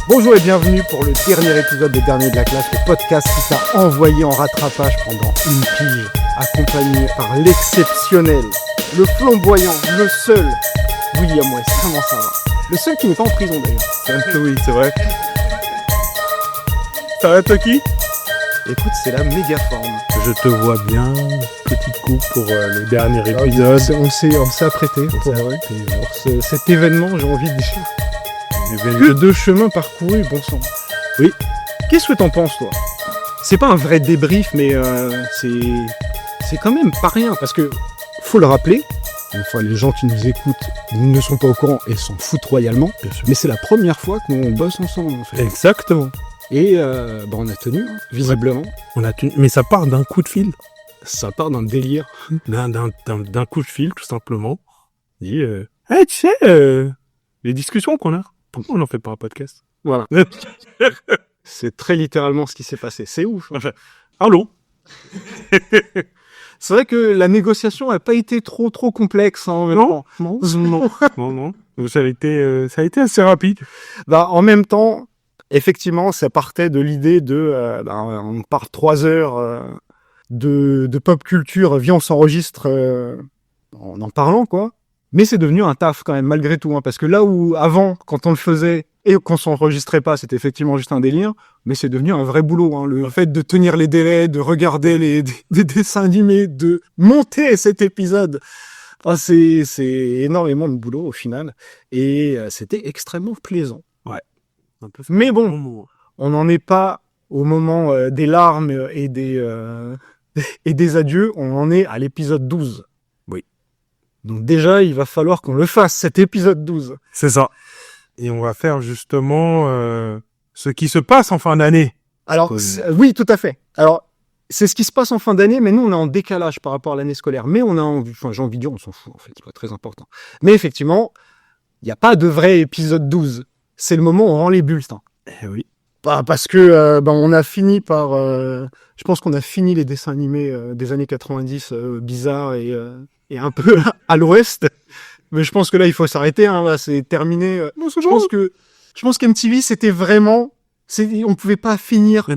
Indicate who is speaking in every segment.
Speaker 1: Bonjour et bienvenue pour le dernier épisode des Derniers de la classe, le podcast qui t'a envoyé en rattrapage pendant une pige, accompagné par l'exceptionnel, le flamboyant, le seul William West. Comment ça va? Le seul qui n'est pas en prison d'ailleurs.
Speaker 2: Oui, c'est vrai. Ça va, Toki?
Speaker 1: Écoute, c'est la méga forme.
Speaker 2: Je te vois bien. Petite coupe pour le dernier épisode.
Speaker 1: On s'est apprêté pour cet événement, j'ai envie de dire. Que de chemins parcourus, bon sang.
Speaker 2: Oui.
Speaker 1: Qu'est-ce que t'en penses, toi? C'est pas un vrai débrief, mais c'est quand même pas rien, parce que faut le rappeler, une fois les gens qui nous écoutent ne sont pas au courant et s'en foutent royalement, mais c'est la première fois qu'on bosse ensemble, en fait.
Speaker 2: Exactement.
Speaker 1: Et on a tenu, hein, visiblement.
Speaker 2: On a tenu, mais ça part d'un coup de fil.
Speaker 1: Ça part d'un délire.
Speaker 2: D'un coup de fil, tout simplement. On dit, hey, tu sais, les discussions qu'on a, pourquoi on n'en fait pas un podcast?
Speaker 1: Voilà. C'est très littéralement ce qui s'est passé. C'est ouf.
Speaker 2: Enfin, allô?
Speaker 1: C'est vrai que la négociation n'a pas été trop complexe. Hein,
Speaker 2: non. Ça a été assez rapide.
Speaker 1: En même temps, effectivement, ça partait de l'idée de, on part 3 heures de pop culture, viens on s'enregistre en parlant, quoi. Mais c'est devenu un taf quand même, malgré tout, hein, parce que là où avant, quand on le faisait et qu'on s'enregistrait pas, c'était effectivement juste un délire, mais c'est devenu un vrai boulot, hein, le fait de tenir les délais, de regarder des dessins animés, de monter cet épisode. C'est énormément de boulot au final, et c'était extrêmement plaisant.
Speaker 2: Ouais.
Speaker 1: Mais bon, on n'en est pas au moment des larmes et des adieux, on en est à l'épisode 12.
Speaker 2: Oui.
Speaker 1: Donc déjà, il va falloir qu'on le fasse, cet épisode 12.
Speaker 2: C'est ça. Et on va faire justement ce qui se passe en fin d'année.
Speaker 1: Alors, oui, tout à fait. Alors, c'est ce qui se passe en fin d'année, mais nous, on est en décalage par rapport à l'année scolaire. Mais j'ai envie de dire, on s'en fout, en fait, c'est pas très important. Mais effectivement, il n'y a pas de vrai épisode 12. C'est le moment où on rend les bulletins.
Speaker 2: Eh oui.
Speaker 1: Parce que on a fini par... je pense qu'on a fini les dessins animés des années 90 bizarres et un peu à l'ouest. Mais je pense que là, il faut s'arrêter. Hein, là, c'est terminé. Je pense qu'MTV, c'était vraiment... on pouvait pas finir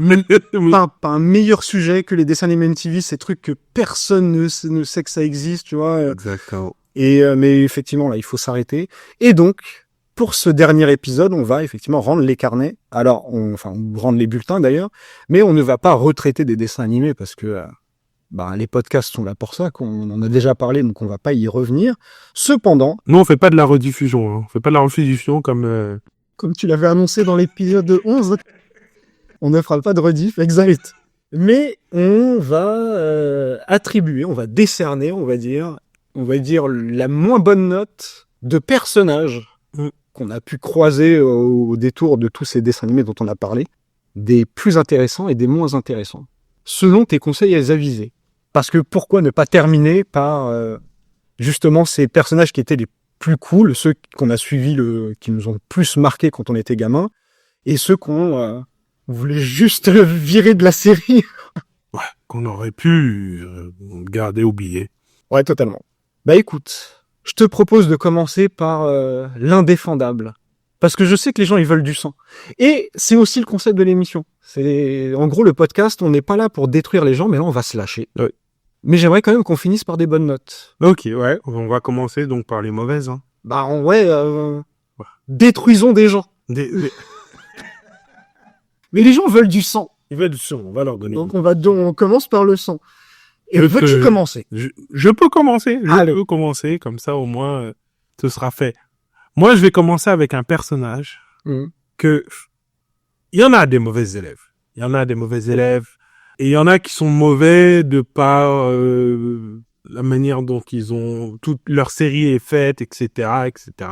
Speaker 1: par un meilleur sujet que les dessins animés MTV. Ces trucs que personne ne sait que ça existe, tu vois.
Speaker 2: Exactement.
Speaker 1: Mais effectivement, là, il faut s'arrêter. Et donc... Pour ce dernier épisode, on va effectivement rendre les carnets. Alors, rendre les bulletins d'ailleurs, mais on ne va pas retraiter des dessins animés parce que les podcasts sont là pour ça, qu'on en a déjà parlé, donc on va pas y revenir. Cependant...
Speaker 2: Nous, on fait pas de la rediffusion. Hein. On fait pas de la rediffusion comme...
Speaker 1: Comme tu l'avais annoncé dans l'épisode 11, on ne fera pas de rediff, exact. Mais on va attribuer, on va décerner, on va dire la moins bonne note de personnage qu'on a pu croiser au détour de tous ces dessins animés dont on a parlé, des plus intéressants et des moins intéressants, selon tes conseils avisés. Parce que pourquoi ne pas terminer par justement ces personnages qui étaient les plus cool, ceux qu'on a suivis, qui nous ont le plus marqué quand on était gamin, et ceux qu'on voulait juste virer de la série.
Speaker 2: Ouais, qu'on aurait pu garder oublié.
Speaker 1: Ouais, totalement. Écoute... Je te propose de commencer par l'indéfendable. Parce que je sais que les gens, ils veulent du sang. Et c'est aussi le concept de l'émission. En gros, le podcast, on n'est pas là pour détruire les gens, mais là, on va se lâcher.
Speaker 2: Oui.
Speaker 1: Mais j'aimerais quand même qu'on finisse par des bonnes notes.
Speaker 2: Ok, ouais. On va commencer donc par les mauvaises. Hein.
Speaker 1: Détruisons des gens. Mais les gens veulent du sang.
Speaker 2: Ils veulent du sang, on va leur donner.
Speaker 1: Donc on commence par le sang. Et veux-tu commencer?
Speaker 2: Je peux commencer. Je peux commencer, comme ça au moins ce sera fait. Moi, je vais commencer avec un personnage que... Il y en a des mauvais élèves. Et il y en a qui sont mauvais de par la manière dont toute leur série est faite, etc., etc.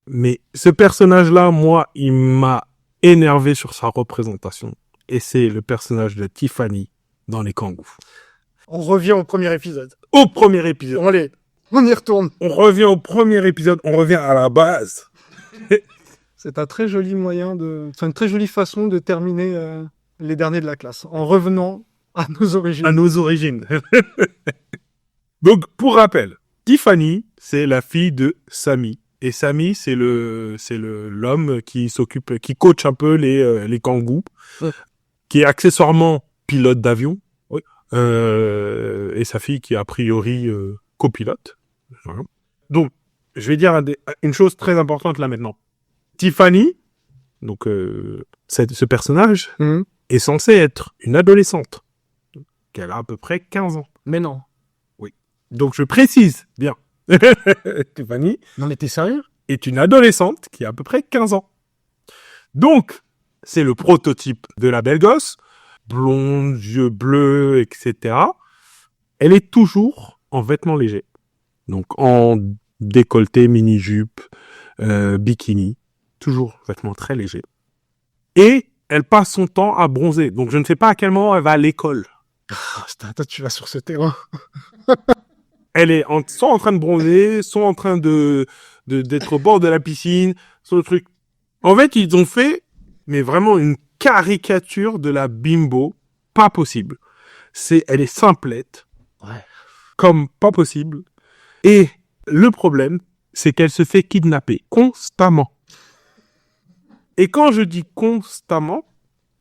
Speaker 2: Mais ce personnage-là, moi, il m'a énervé sur sa représentation. Et c'est le personnage de Tiffany dans Les Kangous.
Speaker 1: On revient au premier épisode.
Speaker 2: Allez,
Speaker 1: on y retourne.
Speaker 2: On revient au premier épisode. On revient à la base.
Speaker 1: C'est un très joli c'est une très jolie façon de terminer les derniers de la classe. En revenant à nos origines.
Speaker 2: Donc, pour rappel, Tiffany, c'est la fille de Sammy, Et Samy, c'est l'homme qui coach un peu les kangous, qui est accessoirement pilote d'avion.
Speaker 1: Oui.
Speaker 2: Et sa fille qui est a priori copilote. Voilà. Donc, je vais dire une chose très importante là maintenant. Tiffany, donc ce personnage, est censé être une adolescente, qu'elle a à peu près 15 ans.
Speaker 1: Mais non.
Speaker 2: Oui. Donc je précise bien. Tiffany.
Speaker 1: Non mais t'es sérieux?
Speaker 2: Est une adolescente qui a à peu près 15 ans. Donc, c'est le prototype de la belle gosse, blonde, yeux bleus, etc. Elle est toujours en vêtements légers. Donc, en décolleté, mini-jupe, bikini. Toujours vêtements très légers. Et elle passe son temps à bronzer. Donc, je ne sais pas à quel moment elle va à l'école.
Speaker 1: Toi, tu vas sur ce terrain.
Speaker 2: Elle est soit en train de bronzer, soit en train d'être au bord de la piscine, soit le truc. En fait, ils ont fait, mais vraiment une caricature de la bimbo, pas possible. Elle est simplette, comme pas possible. Et le problème, c'est qu'elle se fait kidnapper constamment. Et quand je dis constamment,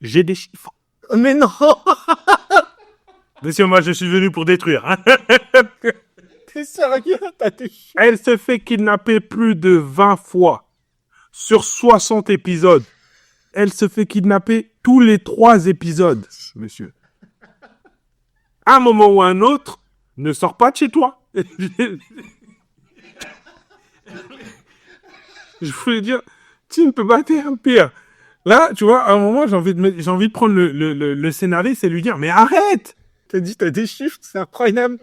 Speaker 2: j'ai des chiffres.
Speaker 1: Mais non.
Speaker 2: Monsieur, moi, je suis venu pour détruire. Hein.
Speaker 1: T'es sérieux?
Speaker 2: Elle se fait kidnapper plus de 20 fois sur 60 épisodes. Elle se fait kidnapper tous les 3 épisodes, monsieur. À un moment ou à un autre, ne sors pas de chez toi. Je voulais dire, tu ne peux pas faire pire. Là, tu vois, à un moment, j'ai envie de prendre le scénariste et lui dire, mais arrête!
Speaker 1: T'as dit, t'as des chiffres, c'est incroyable.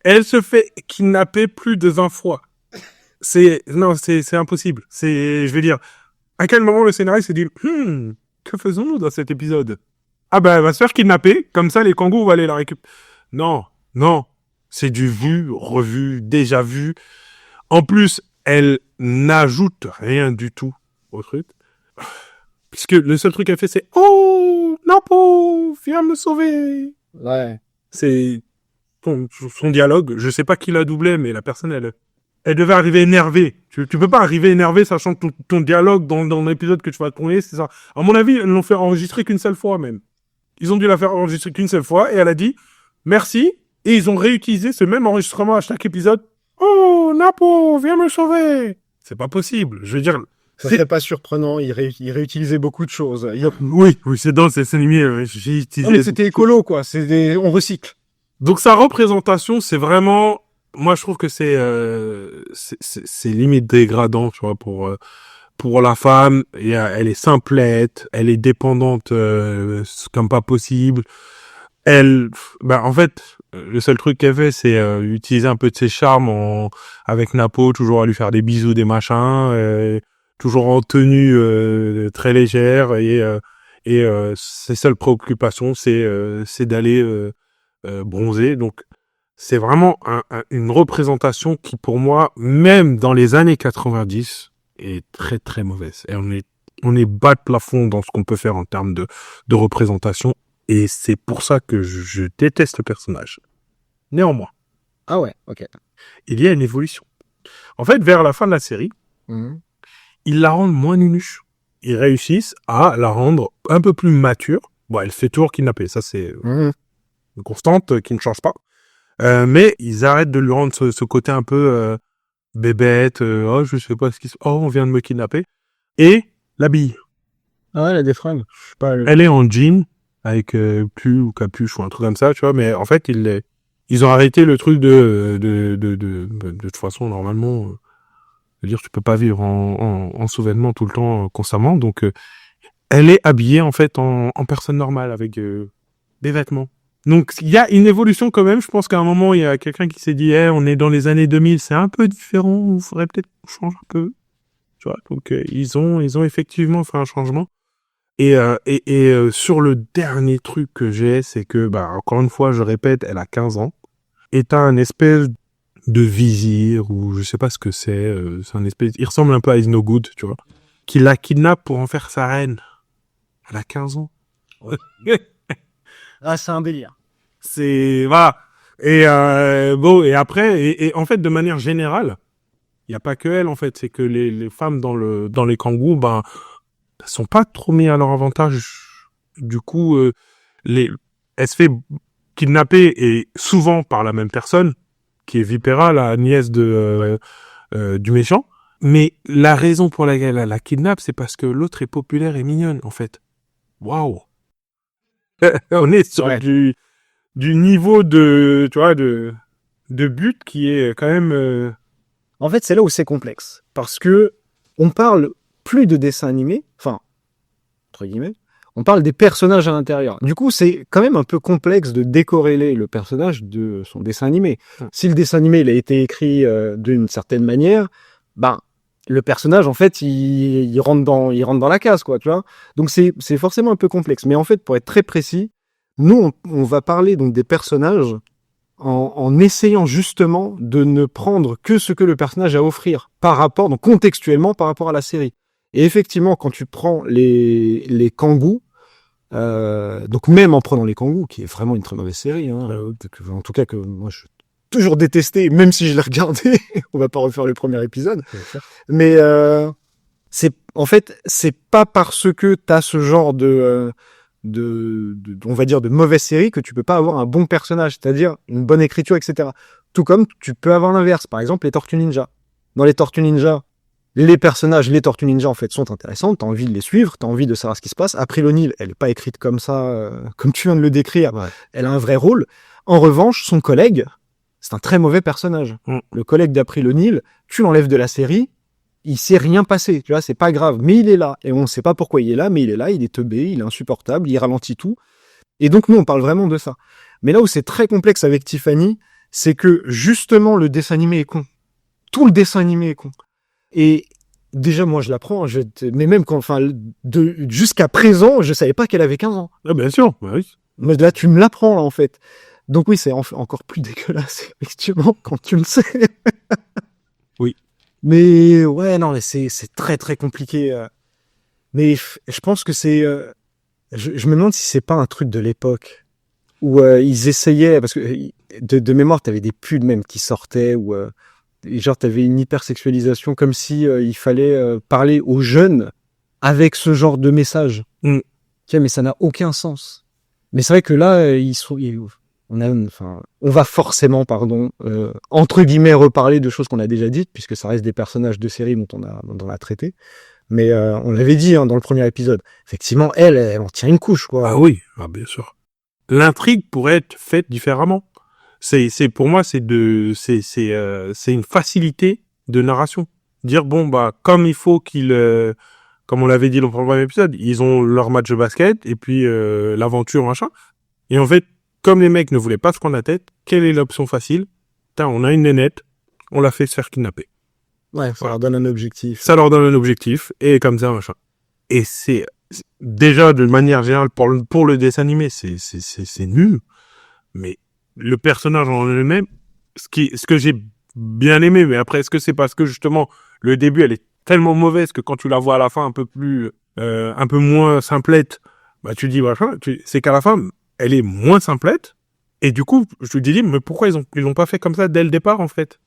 Speaker 2: Elle se fait kidnapper plus de 20 fois. C'est impossible. Je vais dire, à quel moment le scénariste s'est dit, que faisons-nous dans cet épisode? Ah ben, elle va se faire kidnapper, comme ça les kangourous vont aller la récupérer. Non. C'est du vu, revu, déjà vu. En plus, elle n'ajoute rien du tout au truc. Puisque le seul truc qu'elle fait, c'est, oh, Napo, viens me sauver.
Speaker 1: Ouais.
Speaker 2: C'est son dialogue. Je sais pas qui l'a doublé, mais la personne, elle devait arriver énervée. Tu peux pas arriver énervé sachant que ton dialogue dans l'épisode que tu vas tourner, c'est ça. À mon avis, ils l'ont fait enregistrer qu'une seule fois même. Ils ont dû la faire enregistrer qu'une seule fois et elle a dit merci et ils ont réutilisé ce même enregistrement à chaque épisode. Oh, Napo, viens me sauver. C'est pas possible. Je veux dire,
Speaker 1: ça serait pas surprenant. Il réutilisait beaucoup de choses.
Speaker 2: Oui, c'est dans ces animés. J'ai utilisé.
Speaker 1: Mais c'était écolo, quoi. On recycle.
Speaker 2: Donc sa représentation, c'est vraiment, moi je trouve que c'est limite dégradant, tu vois, pour la femme. Et elle est simplette, elle est dépendante comme pas possible. En fait, le seul truc qu'elle fait, c'est utiliser un peu de ses charmes avec Napo, toujours à lui faire des bisous, des machins, toujours en tenue très légère et ses seules préoccupations, c'est d'aller bronzer. Donc, c'est vraiment une représentation qui, pour moi, même dans les années 90, est très très mauvaise. Et on est bas de plafond dans ce qu'on peut faire en termes de représentation. Et c'est pour ça que je déteste le personnage. Néanmoins.
Speaker 1: Ah ouais, ok.
Speaker 2: Il y a une évolution. En fait, vers la fin de la série, ils la rendent moins nunuche. Ils réussissent à la rendre un peu plus mature. Bon, elle se fait toujours kidnapper. Ça, c'est une constante qui ne change pas. Mais ils arrêtent de lui rendre ce côté un peu bébête. Oh, je sais pas ce qui se... Oh, on vient de me kidnapper. Et l'habille.
Speaker 1: Ah ouais, elle a des fringues. Je sais pas.
Speaker 2: Elle est en jean avec pull ou capuche ou un truc comme ça, tu vois. Mais en fait, ils ont arrêté le truc de toute façon, normalement, dire tu peux pas vivre en sous-vêtements tout le temps, constamment. Donc, elle est habillée, en fait, en personne normale avec des vêtements. Donc, il y a une évolution quand même. Je pense qu'à un moment, il y a quelqu'un qui s'est dit, on est dans les années 2000, c'est un peu différent. Il faudrait peut-être qu'on change un peu. Tu vois. Donc, ils ont effectivement fait un changement. Et sur le dernier truc que j'ai, c'est que, encore une fois, je répète, elle a 15 ans. Et t'as un espèce de vizir, ou je sais pas ce que c'est un espèce, il ressemble un peu à Is No Good, tu vois, qui la kidnappe pour en faire sa reine. Elle a 15 ans.
Speaker 1: Ah, c'est un délire.
Speaker 2: Voilà. Et bon, et après, et en fait, de manière générale, il y a pas que elle, en fait, c'est que les femmes dans les kangous, ben, sont pas trop mis à leur avantage. Du coup, elle se fait kidnapper et souvent par la même personne, qui est Vipera, la nièce du méchant. Mais la raison pour laquelle elle la kidnappe, c'est parce que l'autre est populaire et mignonne, en fait. Waouh! On est sur du niveau de, tu vois, de but qui est quand même...
Speaker 1: En fait, c'est là où c'est complexe. Parce que on parle plus de dessins animés, enfin, entre guillemets, on parle des personnages à l'intérieur. Du coup, c'est quand même un peu complexe de décorréler le personnage de son dessin animé. Si le dessin animé il a été écrit d'une certaine manière, ben le personnage en fait il rentre dans la case quoi, tu vois. Donc c'est forcément un peu complexe. Mais en fait, pour être très précis, nous on va parler donc des personnages en essayant justement de ne prendre que ce que le personnage a à offrir par rapport, donc contextuellement par rapport à la série. Et effectivement, quand tu prends les kangous, donc même en prenant les kangous, qui est vraiment une très mauvaise série, hein, en tout cas que moi je toujours détesté, même si je l'ai regardé, on va pas refaire le premier épisode, mais c'est en fait c'est pas parce que t'as ce genre de on va dire de mauvaise série que tu peux pas avoir un bon personnage, c'est-à-dire une bonne écriture, etc. Tout comme tu peux avoir l'inverse, par exemple les Tortues Ninja. Dans les Tortues Ninja, les personnages, les Tortues Ninja en fait sont intéressants, t'as envie de les suivre, t'as envie de savoir ce qui se passe. April O'Neil, elle est pas écrite comme ça, comme tu viens de le décrire, elle a un vrai rôle. En revanche, son collègue, c'est un très mauvais personnage. Le collègue d'April O'Neil, tu l'enlèves de la série, il s'est rien passé, tu vois, c'est pas grave, mais il est là, et on sait pas pourquoi il est là, mais il est là, il est teubé, il est insupportable, il ralentit tout. Et donc nous, on parle vraiment de ça. Mais là où c'est très complexe avec Tiffany, c'est que justement le dessin animé est con. Tout le dessin animé est con. Et déjà, moi, je l'apprends, mais même quand, enfin, jusqu'à présent, je savais pas qu'elle avait 15 ans.
Speaker 2: Ah, bien sûr, bah oui.
Speaker 1: Mais là, tu me l'apprends, là, en fait. Donc oui, c'est encore plus dégueulasse, effectivement, quand tu le sais.
Speaker 2: Oui.
Speaker 1: Mais ouais, non, mais c'est très très compliqué. Mais je pense que c'est, je me demande si c'est pas un truc de l'époque où ils essayaient, parce que de mémoire, t'avais des pubs même qui sortaient où genre t'avais une hypersexualisation, comme si il fallait parler aux jeunes avec ce genre de message. Tiens, mais ça n'a aucun sens. Mais c'est vrai que là, on va forcément, entre guillemets, reparler de choses qu'on a déjà dites, puisque ça reste des personnages de série dont on a traité. Mais on l'avait dit dans le premier épisode. Effectivement, elle en tient une couche, quoi.
Speaker 2: Ah oui, bien sûr. L'intrigue pourrait être faite différemment. Pour moi, c'est une facilité de narration. Dire bon bah comme il faut comme on l'avait dit dans le premier épisode, ils ont leur match de basket et puis l'aventure machin. Et en fait, comme les mecs ne voulaient pas se prendre la tête, quelle est l'option facile? On a une nénette, on la fait se faire kidnapper.
Speaker 1: Ouais, ça leur donne un objectif.
Speaker 2: Ça leur donne un objectif, et comme ça, machin. Et c'est déjà, de manière générale, pour le dessin animé, c'est nul. Mais le personnage en lui-même, ce que j'ai bien aimé, mais après, est-ce que c'est parce que, justement, le début, elle est tellement mauvaise que quand tu la vois à la fin un peu moins simplette, bah, tu dis, machin, c'est qu'à la fin, elle est moins simplette, et du coup, je te dis, mais pourquoi ils ont pas fait comme ça dès le départ, en fait?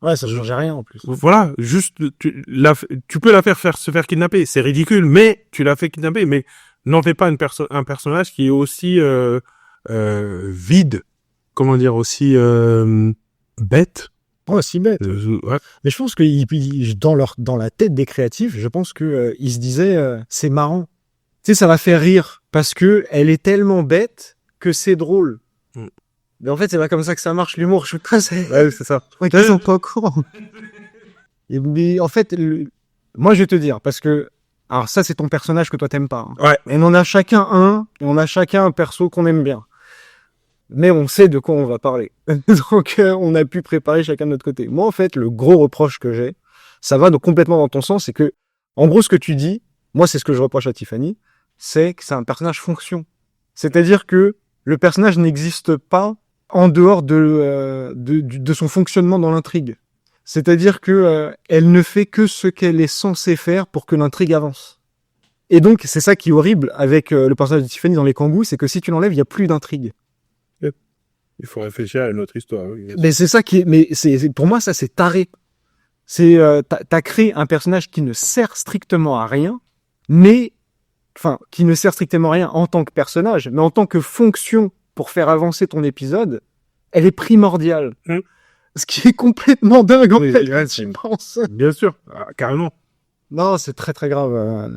Speaker 1: Ouais, ça changeait rien, en plus.
Speaker 2: Voilà, juste, tu peux la faire se faire kidnapper, c'est ridicule, mais tu l'as fait kidnapper, mais n'en fais pas un personnage qui est aussi vide, comment dire, aussi bête.
Speaker 1: Ouais, si bête.
Speaker 2: Ouais.
Speaker 1: Mais je pense que dans la tête des créatifs, je pense que ils se disaient c'est marrant. Tu sais, ça va faire rire parce que elle est tellement bête que c'est drôle. Mais en fait, c'est pas comme ça que ça marche l'humour. Je suis pas
Speaker 2: ouais, c'est ça.
Speaker 1: Ouais, qu'ils sont pas au courant. Mais en fait, moi je vais te dire parce que alors ça c'est ton personnage que toi t'aimes pas. Hein.
Speaker 2: Ouais.
Speaker 1: Et on a chacun un perso qu'on aime bien. Mais on sait de quoi on va parler. Donc on a pu préparer chacun de notre côté. Moi en fait, le gros reproche que j'ai, ça va donc complètement dans ton sens, c'est que en gros ce que tu dis, moi c'est ce que je reproche à Tiffany, c'est que c'est un personnage fonction. C'est-à-dire que le personnage n'existe pas en dehors de son fonctionnement dans l'intrigue. C'est-à-dire que elle ne fait que ce qu'elle est censée faire pour que l'intrigue avance. Et donc, c'est ça qui est horrible avec le personnage de Tiffany dans les Kangous, c'est que si tu l'enlèves, il n'y a plus d'intrigue. Il
Speaker 2: Il faut réfléchir à une autre histoire. Oui.
Speaker 1: Mais c'est ça pour moi, ça, c'est taré. T'as créé un personnage qui ne sert strictement à rien, qui ne sert strictement à rien en tant que personnage, mais en tant que fonction pour faire avancer ton épisode, elle est primordiale. Ce qui est complètement dingue, en fait, je pense.
Speaker 2: Bien sûr, carrément.
Speaker 1: Non, c'est très très grave.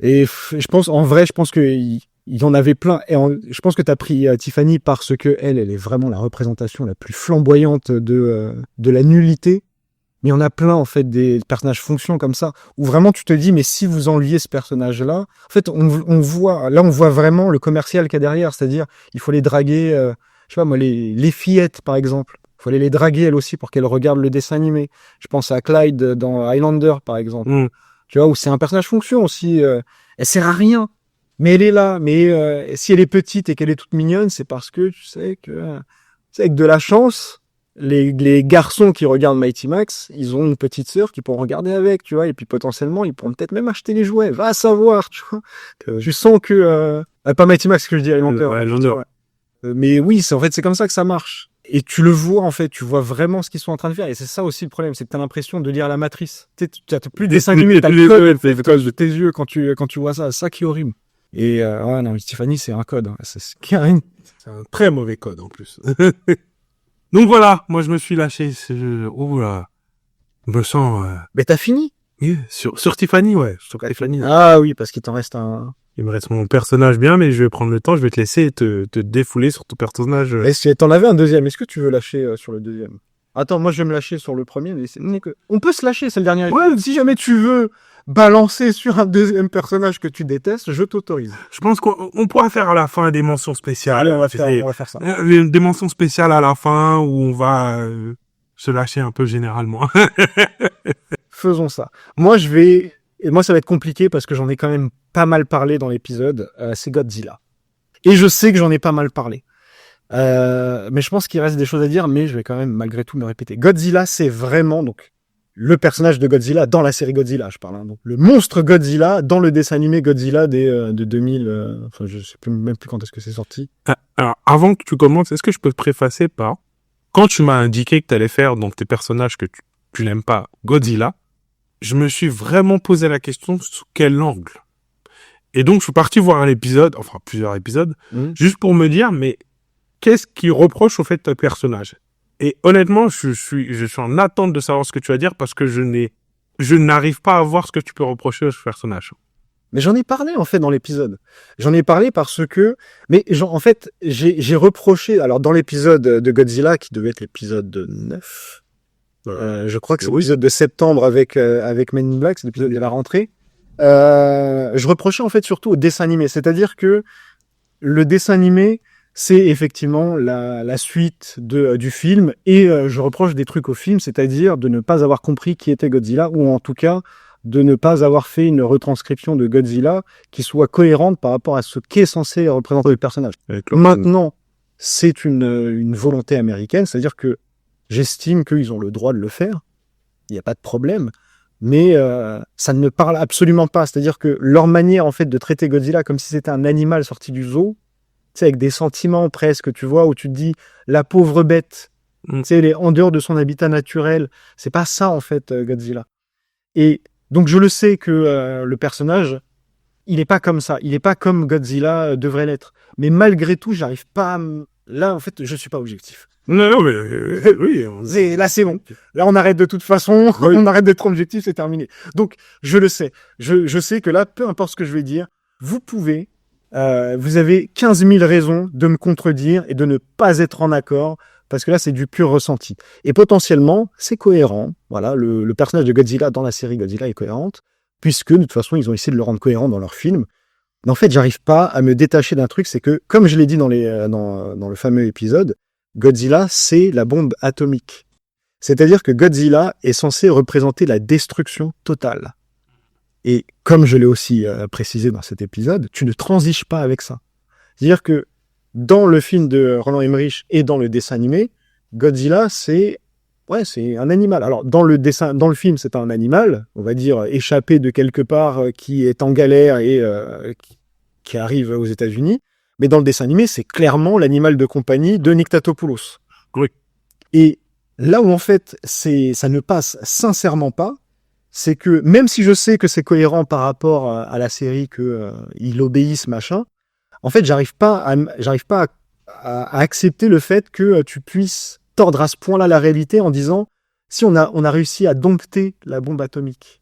Speaker 1: Et je pense que il y en avait plein. Et je pense que t'as pris Tiffany parce que elle est vraiment la représentation la plus flamboyante de la nullité. Mais il y en a plein, en fait, des personnages fonctions comme ça, où vraiment tu te dis, mais si vous enlevez ce personnage-là, en fait, on voit vraiment le commercial qu'il y a derrière, c'est-à-dire, il faut les draguer, je sais pas moi, les fillettes, par exemple. Il faut aller les draguer, elles aussi, pour qu'elles regardent le dessin animé. Je pense à Clyde dans Highlander, par exemple. Tu vois, où c'est un personnage fonction aussi. Elle sert à rien, mais elle est là. Mais si elle est petite et qu'elle est toute mignonne, c'est parce que tu sais que, avec de la chance, les garçons qui regardent Mighty Max, ils ont une petite sœur qui pourront regarder avec, tu vois, et puis potentiellement, ils pourront peut-être même acheter les jouets. Va savoir, tu vois. Je sens que... pas Mighty Max, que je dis, Highlander.
Speaker 2: Highlander.
Speaker 1: Mais oui, en fait, c'est comme ça que ça marche. Et tu le vois, en fait, tu vois vraiment ce qu'ils sont en train de faire. Et c'est ça aussi le problème, c'est que t'as l'impression de lire la matrice. Tu t'as plus des 5 minutes, t'as le code de tes yeux quand tu vois ça. C'est ça qui est horrible. Et ouais, non, Tiffany, c'est un code. C'est un
Speaker 2: très mauvais code, en plus. Donc voilà, moi je me suis lâché. Oh là, je me sens...
Speaker 1: Mais t'as fini?
Speaker 2: Yeah. Sur Tiffany, ouais. Sur Tiffany.
Speaker 1: Ah oui, parce qu'il t'en reste un...
Speaker 2: Il me reste mon personnage bien, mais je vais prendre le temps, je vais te laisser te défouler sur ton personnage.
Speaker 1: Et t'en avais un deuxième, est-ce que tu veux lâcher sur le deuxième? Attends, moi je vais me lâcher sur le premier, mais on peut se lâcher, c'est le dernier. Ouais, si jamais tu veux balancer sur un deuxième personnage que tu détestes, je t'autorise.
Speaker 2: Je pense qu'on pourra faire à la fin des mentions spéciales.
Speaker 1: Allez, on va faire ça.
Speaker 2: Des mentions spéciales à la fin où on va se lâcher un peu généralement.
Speaker 1: Faisons ça. Et moi, ça va être compliqué parce que j'en ai quand même pas mal parlé dans l'épisode. C'est Godzilla. Et je sais que j'en ai pas mal parlé. Mais je pense qu'il reste des choses à dire, mais je vais quand même malgré tout me répéter. Godzilla, c'est vraiment donc le personnage de Godzilla dans la série Godzilla, je parle. Donc le monstre Godzilla dans le dessin animé Godzilla de 2000. Enfin, je sais même plus quand est-ce que c'est sorti.
Speaker 2: Alors, avant que tu commences, est-ce que je peux te préfacer par quand tu m'as indiqué que tu allais faire donc tes personnages que tu n'aimes pas Godzilla, je me suis vraiment posé la question sous quel angle. Et donc, je suis parti voir plusieurs épisodes, juste pour me dire, mais qu'est-ce qui reproche au fait de ton personnage? Et honnêtement, je suis en attente de savoir ce que tu vas dire parce que je n'arrive pas à voir ce que tu peux reprocher à ce personnage.
Speaker 1: Mais j'en ai parlé, en fait, dans l'épisode. J'en ai parlé parce que, en fait, j'ai reproché, alors, dans l'épisode de Godzilla, qui devait être l'épisode 9, je crois que c'est l'épisode de septembre avec Men in Black, c'est l'épisode de la rentrée. Je reprochais en fait surtout au dessin animé, c'est-à-dire que le dessin animé, c'est effectivement la suite du film, et je reproche des trucs au film, c'est-à-dire de ne pas avoir compris qui était Godzilla, ou en tout cas de ne pas avoir fait une retranscription de Godzilla qui soit cohérente par rapport à ce qu'est censé représenter le personnage. Maintenant, c'est une volonté américaine, c'est-à-dire que j'estime qu'ils ont le droit de le faire. Il n'y a pas de problème. Mais ça ne me parle absolument pas. C'est-à-dire que leur manière, en fait, de traiter Godzilla comme si c'était un animal sorti du zoo, tu sais, avec des sentiments presque, tu vois, où tu te dis, la pauvre bête, tu sais, elle est en dehors de son habitat naturel. C'est pas ça, en fait, Godzilla. Et donc, je le sais que le personnage, il est pas comme ça. Il est pas comme Godzilla devrait l'être. Mais malgré tout, j'arrive pas à... Là, en fait, je suis pas objectif.
Speaker 2: Non, mais oui.
Speaker 1: Là, c'est bon. Là, on arrête de toute façon. Oui. On arrête d'être objectif, c'est terminé. Donc, je le sais. Je sais que là, peu importe ce que je vais dire, vous pouvez... vous avez 15 000 raisons de me contredire et de ne pas être en accord, parce que là, c'est du pur ressenti. Et potentiellement, c'est cohérent. Voilà, le personnage de Godzilla dans la série Godzilla est cohérente, puisque, de toute façon, ils ont essayé de le rendre cohérent dans leur film. Mais en fait, j'arrive pas à me détacher d'un truc, c'est que, comme je l'ai dit dans le fameux épisode, Godzilla, c'est la bombe atomique. C'est-à-dire que Godzilla est censé représenter la destruction totale. Et comme je l'ai aussi précisé dans cet épisode, tu ne transiges pas avec ça. C'est-à-dire que dans le film de Roland Emmerich et dans le dessin animé, Godzilla, c'est un animal. Alors, dans le film, c'est un animal, on va dire, échappé de quelque part, qui est en galère et qui arrive aux États-Unis. Mais dans le dessin animé, c'est clairement l'animal de compagnie de Nyctatopoulos.
Speaker 2: Oui.
Speaker 1: Et là où en fait, ça ne passe sincèrement pas, c'est que même si je sais que c'est cohérent par rapport à la série, que il obéisse, machin, en fait, j'arrive pas à accepter le fait que tu puisses tordre à ce point-là la réalité en disant si on a réussi à dompter la bombe atomique.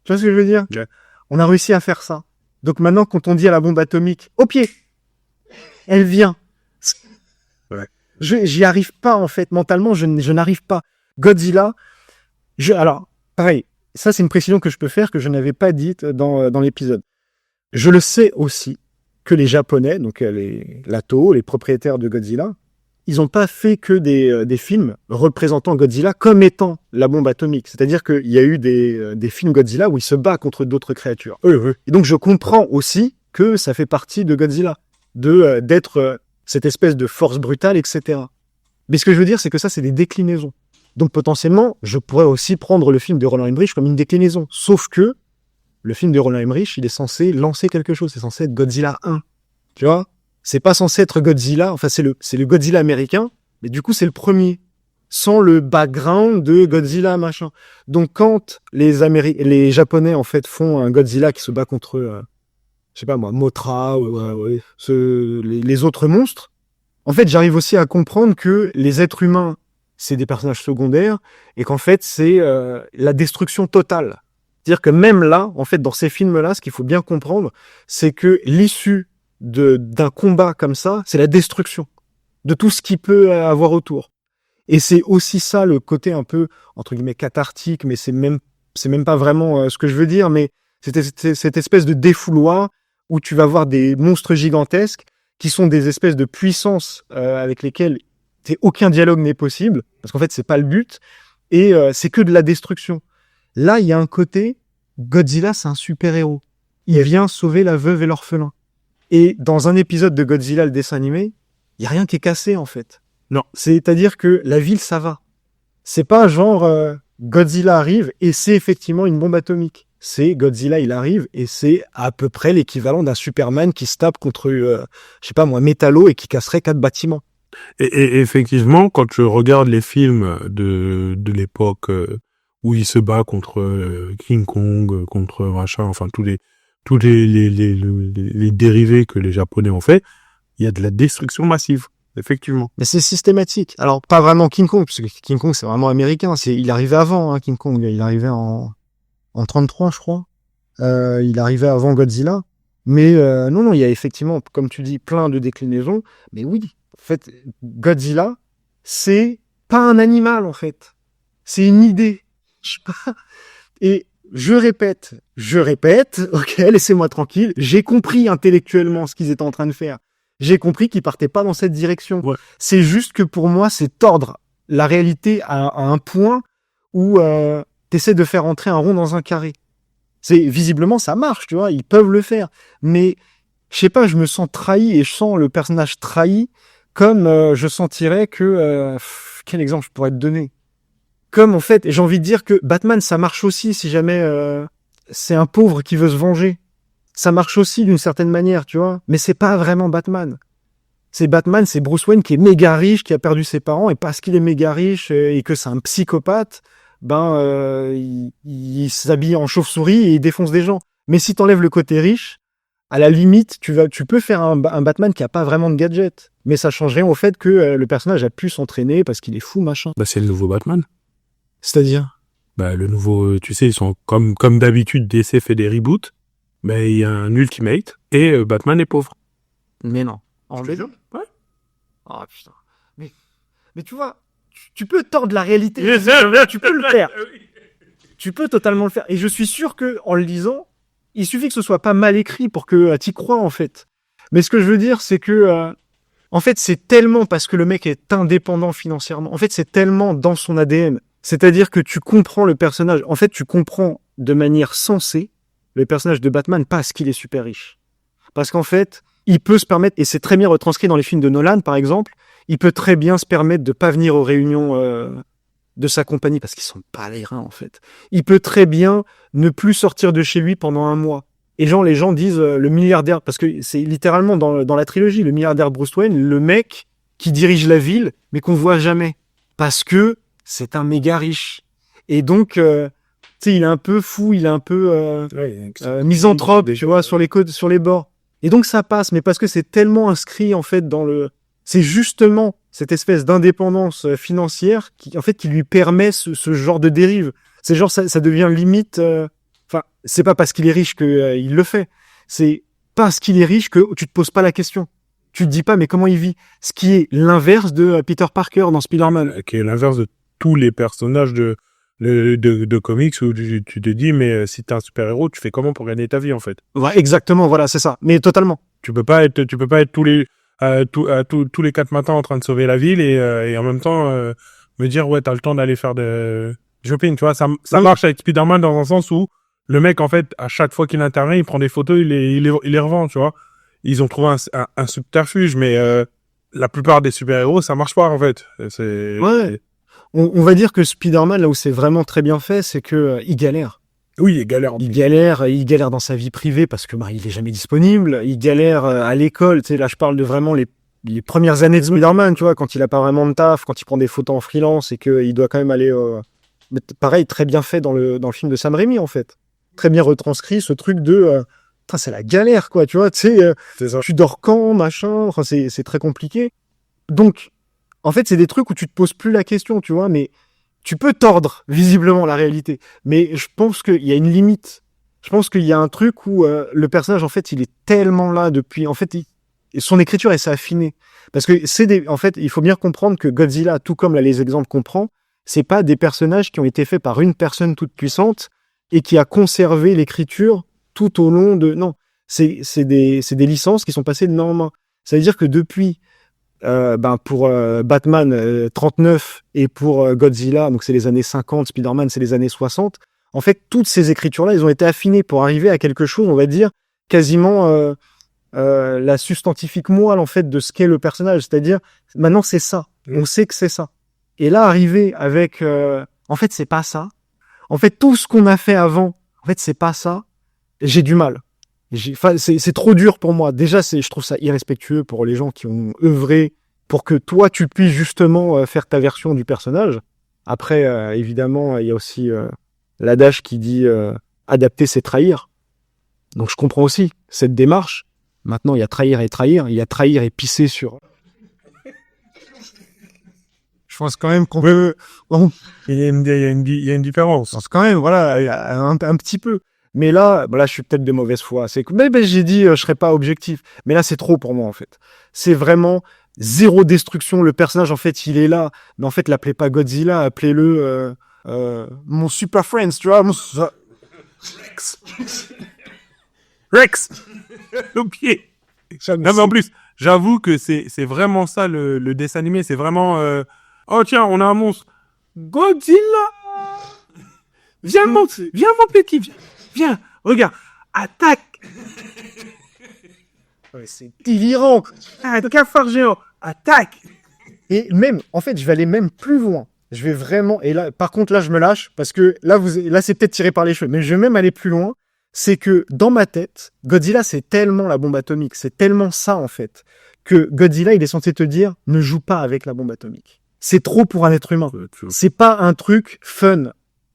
Speaker 1: Tu vois ce que je veux dire?
Speaker 2: Yeah.
Speaker 1: On a réussi à faire ça. Donc maintenant, quand on dit à la bombe atomique, au pied, elle vient.
Speaker 2: Ouais.
Speaker 1: J'y arrive pas, en fait. Mentalement, je n'arrive pas. Godzilla, alors, pareil, ça c'est une précision que je peux faire que je n'avais pas dite dans l'épisode. Je le sais aussi que les Japonais, donc la Toho, les propriétaires de Godzilla, ils n'ont pas fait que des films représentant Godzilla comme étant la bombe atomique. C'est-à-dire qu'il y a eu des films Godzilla où il se bat contre d'autres créatures. Et donc je comprends aussi que ça fait partie de Godzilla, d'être cette espèce de force brutale, etc. Mais ce que je veux dire, c'est que ça, c'est des déclinaisons. Donc potentiellement, je pourrais aussi prendre le film de Roland Emmerich comme une déclinaison. Sauf que le film de Roland Emmerich, il est censé lancer quelque chose. C'est censé être Godzilla 1. Tu vois ? C'est pas censé être Godzilla. Enfin, c'est le Godzilla américain. Mais du coup, c'est le premier. Sans le background de Godzilla, machin. Donc quand les Japonais, en fait, font un Godzilla qui se bat contre, je sais pas moi, Mothra ou les autres monstres, en fait, j'arrive aussi à comprendre que les êtres humains, c'est des personnages secondaires et qu'en fait, c'est la destruction totale. C'est-à-dire que même là, en fait, dans ces films-là, ce qu'il faut bien comprendre, c'est que l'issue d'un combat comme ça, c'est la destruction de tout ce qui peut avoir autour. Et c'est aussi ça le côté un peu, entre guillemets, cathartique, mais c'est même pas vraiment ce que je veux dire, mais c'est cette espèce de défouloir où tu vas voir des monstres gigantesques qui sont des espèces de puissances avec lesquelles aucun dialogue n'est possible, parce qu'en fait, c'est pas le but, et c'est que de la destruction. Là, il y a un côté, Godzilla, c'est un super-héros. Il vient sauver la veuve et l'orphelin. Et dans un épisode de Godzilla, le dessin animé, il y a rien qui est cassé, en fait.
Speaker 2: Non.
Speaker 1: C'est-à-dire que la ville, ça va. C'est pas genre Godzilla arrive et c'est effectivement une bombe atomique. C'est Godzilla, il arrive et c'est à peu près l'équivalent d'un Superman qui se tape contre, je sais pas moi, Métallo et qui casserait 4 bâtiments.
Speaker 2: Et effectivement, quand je regarde les films de l'époque où il se bat contre King Kong, contre machin, enfin tous les dérivés que les Japonais ont fait, il y a de la destruction massive, effectivement.
Speaker 1: Mais c'est systématique. Alors pas vraiment King Kong, parce que King Kong c'est vraiment américain. Il arrivait avant King Kong. Il arrivait en 33, je crois. Il arrivait avant Godzilla. Mais non, il y a effectivement, comme tu dis, plein de déclinaisons. Mais oui, en fait, Godzilla, c'est pas un animal, en fait. C'est une idée. Je sais pas. Et je répète, ok, laissez-moi tranquille. J'ai compris intellectuellement ce qu'ils étaient en train de faire. J'ai compris qu'ils partaient pas dans cette direction.
Speaker 2: Ouais.
Speaker 1: C'est juste que pour moi, c'est tordre la réalité à un point où t'essaies de faire entrer un rond dans un carré. Visiblement, ça marche, tu vois, ils peuvent le faire. Mais, je sais pas, je me sens trahi et je sens le personnage trahi comme je sentirais que... quel exemple je pourrais te donner ? Comme, en fait, j'ai envie de dire que Batman, ça marche aussi si jamais c'est un pauvre qui veut se venger. Ça marche aussi d'une certaine manière, tu vois. Mais c'est pas vraiment Batman. C'est Bruce Wayne qui est méga riche, qui a perdu ses parents, et parce qu'il est méga riche et que c'est un psychopathe, il s'habille en chauve-souris et il défonce des gens. Mais si t'enlèves le côté riche, à la limite, tu peux faire un Batman qui a pas vraiment de gadget. Mais ça change rien au fait que le personnage a pu s'entraîner parce qu'il est fou, machin.
Speaker 2: Bah, c'est le nouveau Batman.
Speaker 1: C'est-à-dire?
Speaker 2: Bah, le nouveau, tu sais, ils sont comme d'habitude, DC fait des reboots. Mais il y a un Ultimate et Batman est pauvre.
Speaker 1: Mais non. En fait, ouais. Oh putain. Mais tu vois, tu peux tordre la réalité. Tu peux le faire. Tu peux totalement le faire. Et je suis sûr que en le lisant, il suffit que ce soit pas mal écrit pour que t'y crois en fait. Mais ce que je veux dire, c'est que en fait, c'est tellement parce que le mec est indépendant financièrement. En fait, c'est tellement dans son ADN. C'est-à-dire que tu comprends le personnage. En fait, tu comprends de manière sensée le personnage de Batman parce qu'il est super riche. Parce qu'en fait, il peut se permettre, et c'est très bien retranscrit dans les films de Nolan, par exemple, il peut très bien se permettre de pas venir aux réunions de sa compagnie parce qu'ils sont pas les reins, en fait. Il peut très bien ne plus sortir de chez lui pendant un mois. Et genre, les gens disent le milliardaire, parce que c'est littéralement dans la trilogie, le milliardaire Bruce Wayne, le mec qui dirige la ville, mais qu'on voit jamais. Parce que c'est un méga riche. Et donc, tu sais, il est un peu fou, il est un peu misanthrope, tu vois, sur les côtes, sur les bords. Et donc, ça passe, mais parce que c'est tellement inscrit, en fait, c'est justement cette espèce d'indépendance financière qui, en fait, qui lui permet ce genre de dérive. C'est genre, ça devient limite... Enfin, c'est pas parce qu'il est riche que il le fait. C'est parce qu'il est riche que tu te poses pas la question. Tu te dis pas, mais comment il vit? Ce qui est l'inverse de Peter Parker dans Spider-Man.
Speaker 2: Qui est l'inverse de tous les personnages de comics où tu te dis, mais si t'es un super-héros, tu fais comment pour gagner ta vie, en fait?
Speaker 1: Ouais, exactement, voilà, c'est ça. Mais totalement.
Speaker 2: Tu peux pas être tous les 4 matins en train de sauver la ville et en même temps me dire, ouais, t'as le temps d'aller faire de shopping, tu vois. Ça marche avec Spider-Man dans un sens où le mec, en fait, à chaque fois qu'il intervient, il prend des photos, il les revend, tu vois. Ils ont trouvé un subterfuge, mais la plupart des super-héros, ça marche pas, en fait.
Speaker 1: Ouais. On va dire que Spider-Man, là où c'est vraiment très bien fait, c'est que il galère.
Speaker 2: Oui, il galère.
Speaker 1: Il galère dans sa vie privée parce que il est jamais disponible. Il galère à l'école. Tu sais, là, je parle de vraiment les premières années de Spider-Man, tu vois, quand il a pas vraiment de taf, quand il prend des photos en freelance et qu'il doit quand même aller... Mais pareil, très bien fait dans le film de Sam Raimi, en fait. Très bien retranscrit ce truc de... c'est la galère, quoi, tu vois, tu sais, tu dors quand, machin, enfin, c'est très compliqué. Donc, en fait, c'est des trucs où tu te poses plus la question, tu vois, mais tu peux tordre, visiblement, la réalité. Mais je pense qu'il y a une limite. Je pense qu'il y a un truc où le personnage, en fait, il est tellement là depuis... En fait, son écriture, elle s'est affinée. Parce que en fait, il faut bien comprendre que Godzilla, tout comme là, les exemples qu'on prend, c'est pas des personnages qui ont été faits par une personne toute puissante et qui a conservé l'écriture tout au long de... Non, c'est des licences qui sont passées de main en main. Ça veut dire que depuis, pour Batman 39 et pour Godzilla, donc c'est les années 50, Spider-Man c'est les années 60, en fait, toutes ces écritures-là, elles ont été affinées pour arriver à quelque chose, on va dire, quasiment la substantifique moelle, en fait, de ce qu'est le personnage. C'est-à-dire, maintenant, c'est ça. On sait que c'est ça. Et là, arriver avec... en fait, c'est pas ça. En fait, tout ce qu'on a fait avant, en fait, c'est pas ça. J'ai du mal. C'est trop dur pour moi. Déjà, je trouve ça irrespectueux pour les gens qui ont œuvré pour que toi, tu puisses justement faire ta version du personnage. Après, évidemment, il y a aussi l'adage qui dit adapter, c'est trahir. Donc, je comprends aussi cette démarche. Maintenant, il y a trahir et trahir. Il y a trahir et pisser sur... Je pense quand même qu'on peut...
Speaker 2: Il y a une différence.
Speaker 1: Je pense quand même, voilà, un petit peu. Mais là, je suis peut-être de mauvaise foi. C'est que, j'ai dit, je serais pas objectif. Mais là, c'est trop pour moi, en fait. C'est vraiment zéro destruction. Le personnage, en fait, il est là. Mais en fait, l'appelez pas Godzilla, appelez-le mon super friends, tu vois.
Speaker 2: Rex au pied. Non, mais en plus, j'avoue que c'est vraiment ça le dessin animé. C'est vraiment... oh tiens, on a un monstre. Godzilla. Viens mon petit. Viens, regarde. Attaque.
Speaker 1: Ouais, c'est délirant.
Speaker 2: Un cafard géant. Attaque.
Speaker 1: Et même, en fait, je vais aller même plus loin. Je vais vraiment... Et là, par contre, là, je me lâche parce que là, c'est peut-être tiré par les cheveux. Mais je vais même aller plus loin. C'est que dans ma tête, Godzilla, c'est tellement la bombe atomique. C'est tellement ça, en fait, que Godzilla, il est censé te dire, ne joue pas avec la bombe atomique. C'est trop pour un être humain. C'est pas un truc fun.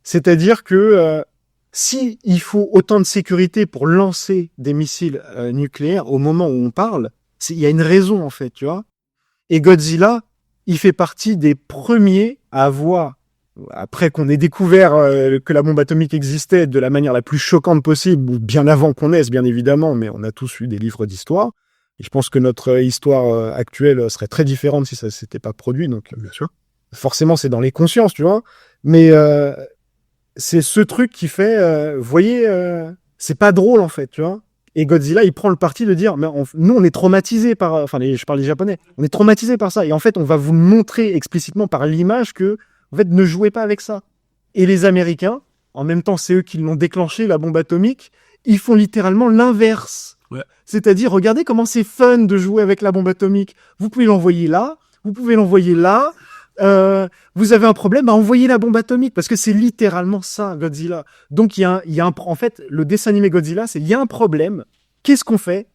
Speaker 1: C'est-à-dire que si il faut autant de sécurité pour lancer des missiles nucléaires au moment où on parle, il y a une raison, en fait, tu vois. Et Godzilla, il fait partie des premiers à avoir, après qu'on ait découvert que la bombe atomique existait de la manière la plus choquante possible, ou bien avant qu'on naisse, bien évidemment, mais on a tous eu des livres d'histoire. Et je pense que notre histoire actuelle serait très différente si ça s'était pas produit, donc bien sûr. Forcément, c'est dans les consciences, tu vois. Mais c'est ce truc qui fait, voyez, c'est pas drôle en fait, tu vois. Et Godzilla, il prend le parti de dire, mais nous, on est traumatisés par, je parle des Japonais, on est traumatisés par ça. Et en fait, on va vous le montrer explicitement par l'image que, en fait, ne jouez pas avec ça. Et les Américains, en même temps, c'est eux qui l'ont déclenché, la bombe atomique, ils font littéralement l'inverse.
Speaker 2: Ouais.
Speaker 1: C'est-à-dire, regardez comment c'est fun de jouer avec la bombe atomique. Vous pouvez l'envoyer là, vous pouvez l'envoyer là, vous avez un problème, bah envoyez la bombe atomique, parce que c'est littéralement ça, Godzilla. Donc en fait, le dessin animé Godzilla, c'est il y a un problème. Qu'est-ce qu'on fait?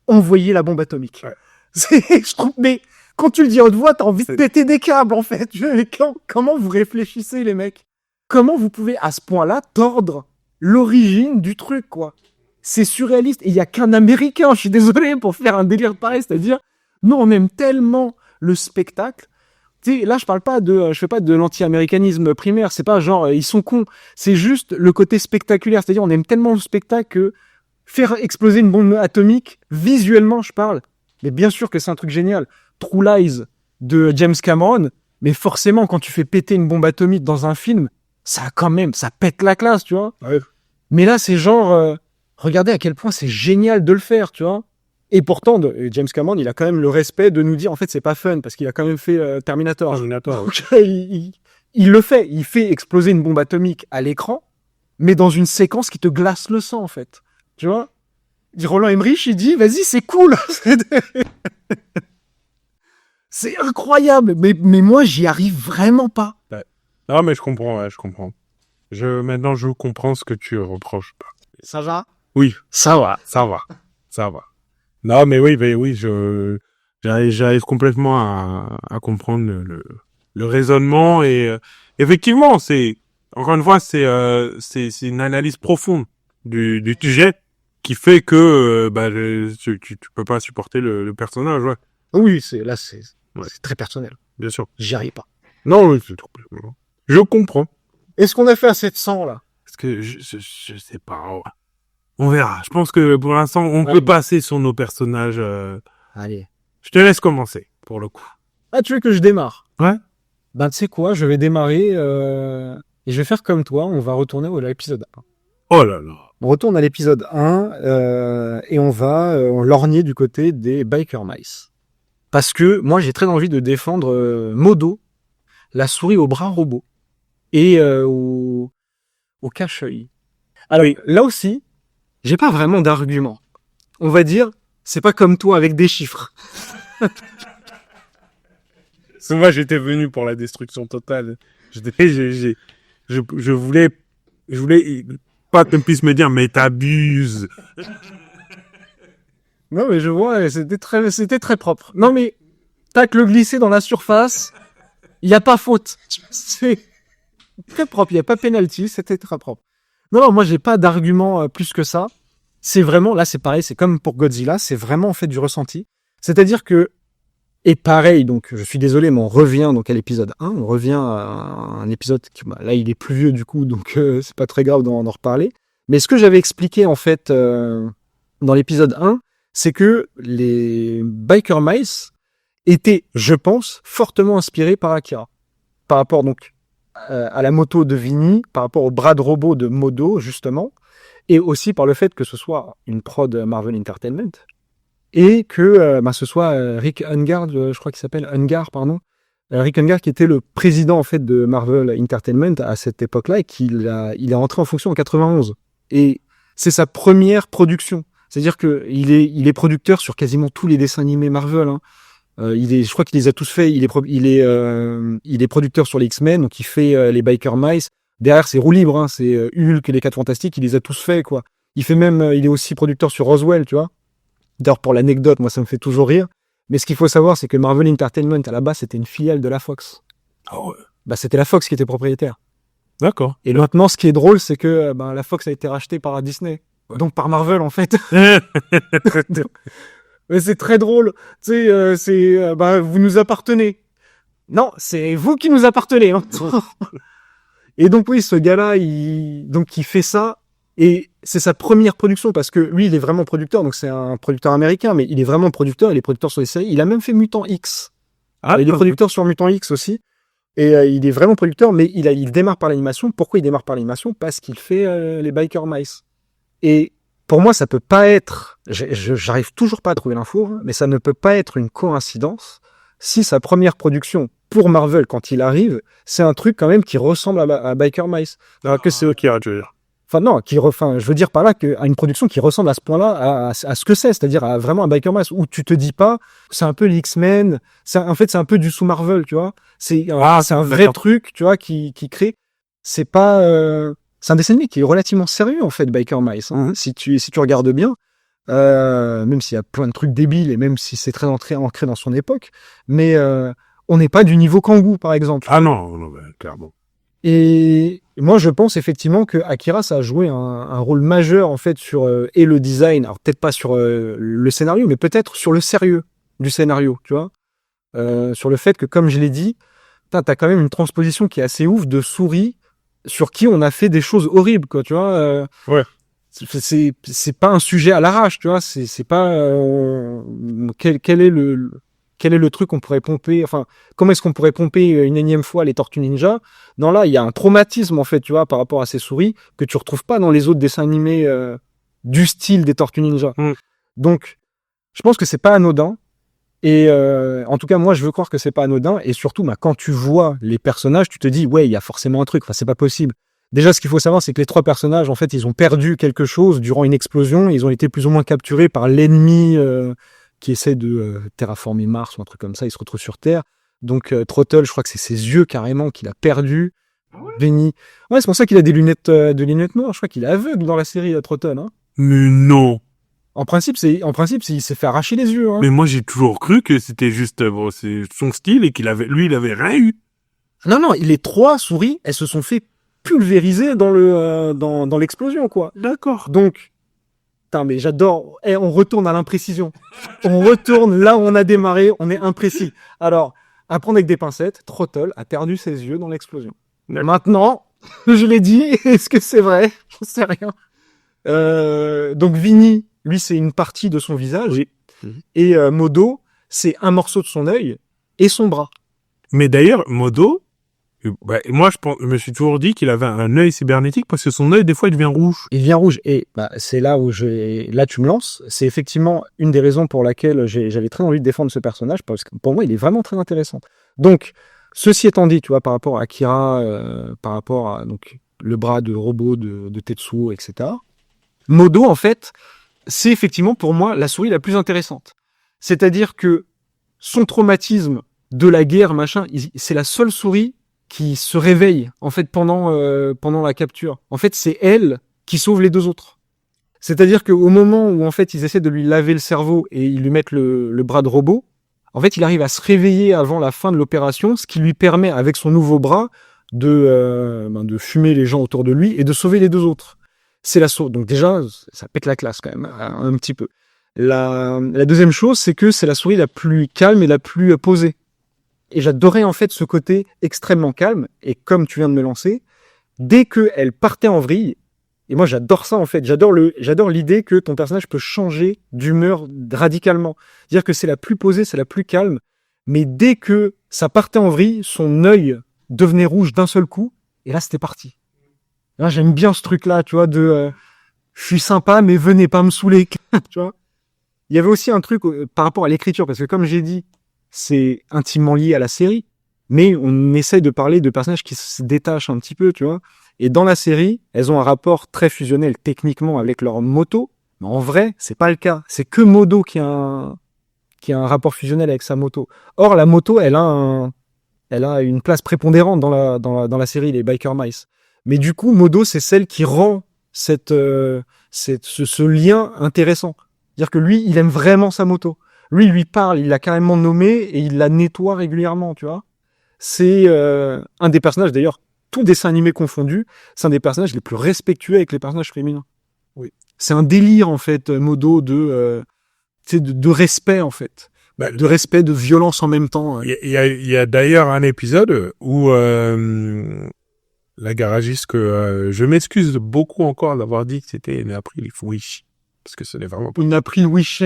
Speaker 1: Envoyer la bombe atomique.
Speaker 2: Ouais.
Speaker 1: Je trouve, mais quand tu le dis à haute voix, t'as envie de péter des câbles, en fait. Comment vous réfléchissez, les mecs? Comment vous pouvez, à ce point-là, tordre l'origine du truc, quoi? C'est surréaliste. Et il y a qu'un Américain, je suis désolé, pour faire un délire pareil. C'est-à-dire, nous, on aime tellement le spectacle. Tu sais, là, je fais pas de l'anti-américanisme primaire. C'est pas genre, ils sont cons. C'est juste le côté spectaculaire. C'est-à-dire, on aime tellement le spectacle que faire exploser une bombe atomique, visuellement, je parle. Mais bien sûr que c'est un truc génial. True Lies de James Cameron. Mais forcément, quand tu fais péter une bombe atomique dans un film, ça pète la classe, tu vois.
Speaker 2: Ouais.
Speaker 1: Mais là, c'est genre, regardez à quel point c'est génial de le faire, tu vois. Et pourtant, James Cameron, il a quand même le respect de nous dire, en fait, c'est pas fun, parce qu'il a quand même fait Terminator. Donc, il le fait. Il fait exploser une bombe atomique à l'écran, mais dans une séquence qui te glace le sang, en fait. Tu vois? Roland Emmerich, il dit, vas-y, c'est cool. C'est incroyable. Mais moi, j'y arrive vraiment pas.
Speaker 2: Ouais. Non, mais je comprends, je comprends. Maintenant, je comprends ce que tu reproches.
Speaker 1: Ça va?
Speaker 2: Oui.
Speaker 1: Ça va.
Speaker 2: Ça va. Non, mais oui, j'arrive complètement à comprendre le raisonnement et effectivement, encore une fois, c'est une analyse profonde du sujet qui fait que tu peux pas supporter le personnage, ouais.
Speaker 1: Oui, c'est très personnel.
Speaker 2: Bien sûr.
Speaker 1: J'y arrive pas.
Speaker 2: Non, oui, je comprends.
Speaker 1: Est-ce qu'on a fait assez de sang, là?
Speaker 2: Parce que je sais pas. On verra. Je pense que pour l'instant, on peut passer sur nos personnages.
Speaker 1: Allez.
Speaker 2: Je te laisse commencer, pour le coup.
Speaker 1: Ah, tu veux que je démarre?
Speaker 2: Ouais.
Speaker 1: Ben, tu sais quoi, je vais démarrer et je vais faire comme toi, on va retourner à l'épisode 1.
Speaker 2: Oh là là.
Speaker 1: On retourne à l'épisode 1 et on va lorgner du côté des Biker Mice. Parce que moi, j'ai très envie de défendre Modo, la souris au bras robot, et au cache-œil. Alors, là aussi, j'ai pas vraiment d'argument. On va dire, c'est pas comme toi avec des chiffres.
Speaker 2: Moi, j'étais venu pour la destruction totale. Je voulais pas que tu puisses me dire, mais t'abuses.
Speaker 1: Non, mais je vois, c'était très propre. Non, mais tac, le glisser dans la surface, il y a pas faute. C'est très propre, il y a pas penalty, c'était très propre. Non, moi j'ai pas d'argument plus que ça. C'est vraiment, là c'est pareil, c'est comme pour Godzilla, c'est vraiment en fait du ressenti. C'est-à-dire que, et pareil, donc je suis désolé, mais on revient donc à l'épisode 1, on revient à un épisode qui, là il est plus vieux du coup, donc c'est pas très grave d'en reparler. Mais ce que j'avais expliqué en fait dans l'épisode 1, c'est que les Biker Mice étaient, je pense, fortement inspirés par Akira. Par rapport donc à la moto de Vinny, par rapport au bras de robot de Modo, justement, et aussi par le fait que ce soit une prod Marvel Entertainment, et que ce soit Rick Ungar, je crois qu'il s'appelle Ungar, pardon, Rick Ungar qui était le président en fait de Marvel Entertainment à cette époque-là, et il est rentré en fonction en 91. Et c'est sa première production. C'est-à-dire que il est producteur sur quasiment tous les dessins animés Marvel, hein. Je crois qu'il les a tous faits. Il est producteur sur les X-Men, donc il fait les Biker Mice. Derrière, c'est roue libre, hein, c'est Hulk et les 4 Fantastiques. Il les a tous faits, quoi. Il est aussi producteur sur Roswell, tu vois. D'ailleurs, pour l'anecdote, moi, ça me fait toujours rire. Mais ce qu'il faut savoir, c'est que Marvel Entertainment, à la base, c'était une filiale de la Fox.
Speaker 2: Ah ouais.
Speaker 1: C'était la Fox qui était propriétaire.
Speaker 2: D'accord.
Speaker 1: Et maintenant, ce qui est drôle, c'est que la Fox a été rachetée par Disney. Ouais. Donc par Marvel, en fait. Mais c'est très drôle. Tu sais, vous nous appartenez. Non, c'est vous qui nous appartenez. Hein. Et donc oui, ce gars-là, il fait ça. Et c'est sa première production parce que lui, il est vraiment producteur. Donc c'est un producteur américain, mais il est vraiment producteur. Il est producteur sur les séries. Il a même fait Mutant X. Il est producteur sur Mutant X aussi. Et il est vraiment producteur, mais il démarre par l'animation. Pourquoi il démarre par l'animation? Parce qu'il fait les Biker Mice. Et pour moi, ça peut pas être, j'arrive toujours pas à trouver l'info, hein, mais ça ne peut pas être une coïncidence si sa première production pour Marvel, quand il arrive, c'est un truc quand même qui ressemble à Biker Mice.
Speaker 2: Alors que c'est Akira, tu veux dire?
Speaker 1: Enfin non, je veux dire par là qu'à une production qui ressemble à ce point-là à ce que c'est-à-dire à vraiment un Biker Mice où tu te dis pas, c'est un peu les X-Men, en fait c'est un peu du sous Marvel, tu vois. C'est un vrai truc, tu vois, qui crée. C'est pas, c'est un dessin animé qui est relativement sérieux en fait, Biker Mice. Hein, si tu regardes bien, même s'il y a plein de trucs débiles et même si c'est très ancré dans son époque, mais on n'est pas du niveau Kangoo par exemple.
Speaker 2: Ah non, clairement.
Speaker 1: Et moi, je pense effectivement que Akira, ça a joué un rôle majeur en fait sur et le design, alors peut-être pas sur le scénario, mais peut-être sur le sérieux du scénario, tu vois, sur le fait que, comme je l'ai dit, t'as quand même une transposition qui est assez ouf de souris sur qui on a fait des choses horribles, quoi, tu vois.
Speaker 2: Ouais.
Speaker 1: C'est pas un sujet à l'arrache, tu vois. C'est pas quel est le truc qu'on pourrait pomper, enfin, comment est-ce qu'on pourrait pomper une énième fois les Tortues Ninja? Non, là, il y a un traumatisme, en fait, tu vois, par rapport à ces souris, que tu retrouves pas dans les autres dessins animés du style des Tortues Ninja. Donc, je pense que c'est pas anodin. Et en tout cas, moi, je veux croire que c'est pas anodin. Et surtout, quand tu vois les personnages, tu te dis, ouais, il y a forcément un truc. Enfin, c'est pas possible. Déjà, ce qu'il faut savoir, c'est que les 3 personnages, en fait, ils ont perdu quelque chose durant une explosion. Ils ont été plus ou moins capturés par l'ennemi qui essaie de terraformer Mars ou un truc comme ça. Ils se retrouvent sur Terre. Donc, Trottle, je crois que c'est ses yeux carrément qu'il a perdus. Benny. Ouais, c'est pour ça qu'il a des lunettes noires. Je crois qu'il est aveugle dans la série, Trottle. Hein.
Speaker 2: Mais non.
Speaker 1: En principe, il s'est fait arracher les yeux. Hein.
Speaker 2: Mais moi, j'ai toujours cru que c'était juste c'est son style et il avait rien eu.
Speaker 1: Non, les 3 souris, elles se sont fait pulvériser dans dans l'explosion, quoi.
Speaker 2: D'accord.
Speaker 1: Donc, mais j'adore. On retourne à l'imprécision. On retourne là où on a démarré. On est imprécis. Alors, à prendre avec des pincettes, Trottle a perdu ses yeux dans l'explosion. Maintenant, je l'ai dit. Est-ce que c'est vrai? J'en sais rien. Donc Vinny, lui, c'est une partie de son visage.
Speaker 2: Oui.
Speaker 1: Et Modo, c'est un morceau de son œil et son bras.
Speaker 2: Mais d'ailleurs, Modo, moi, je me suis toujours dit qu'il avait un œil cybernétique parce que son œil, des fois, il devient rouge.
Speaker 1: Il devient rouge. Et c'est là où là, tu me lances. C'est effectivement une des raisons pour laquelle j'avais très envie de défendre ce personnage parce que pour moi, il est vraiment très intéressant. Donc, ceci étant dit, tu vois, par rapport à Akira, par rapport à donc le bras de robot de Tetsuo, etc. Modo, en fait, c'est effectivement pour moi la souris la plus intéressante. C'est-à-dire que son traumatisme de la guerre, machin, c'est la seule souris qui se réveille en fait pendant la capture. En fait, c'est elle qui sauve les 2 autres. C'est-à-dire qu'au moment où en fait ils essaient de lui laver le cerveau et ils lui mettent le bras de robot, en fait il arrive à se réveiller avant la fin de l'opération, ce qui lui permet avec son nouveau bras de fumer les gens autour de lui et de sauver les 2 autres. C'est la sauce. Donc déjà, ça pète la classe quand même, un petit peu. La deuxième chose, c'est que c'est la souris la plus calme et la plus posée. Et j'adorais en fait ce côté extrêmement calme. Et comme tu viens de me lancer, dès qu'elle partait en vrille, et moi j'adore ça en fait, j'adore l'idée que ton personnage peut changer d'humeur radicalement. C'est-à-dire que c'est la plus posée, c'est la plus calme. Mais dès que ça partait en vrille, son œil devenait rouge d'un seul coup. Et là, c'était parti. Là, j'aime bien ce truc-là, tu vois, je suis sympa, mais venez pas me saouler, tu vois. Il y avait aussi un truc par rapport à l'écriture, parce que comme j'ai dit, c'est intimement lié à la série, mais on essaye de parler de personnages qui se détachent un petit peu, tu vois. Et dans la série, elles ont un rapport très fusionnel techniquement avec leur moto, mais en vrai, c'est pas le cas. C'est que Modo qui a un rapport fusionnel avec sa moto. Or, la moto, elle a une place prépondérante dans la série, les Biker Mice. Mais du coup, Modo, c'est celle qui rend ce lien intéressant. C'est-à-dire que lui, il aime vraiment sa moto. Lui, il lui parle, il l'a carrément nommé et il la nettoie régulièrement, tu vois. C'est un des personnages, d'ailleurs, tout dessin animé confondu, c'est un des personnages les plus respectueux avec les personnages féminins. Oui. C'est un délire, en fait, Modo, de respect, en fait. De respect, de violence en même temps.
Speaker 2: Il y a d'ailleurs un épisode où la garagiste que je m'excuse beaucoup encore d'avoir dit que c'était une April Wish parce que ce n'est vraiment pas
Speaker 1: une April Wish.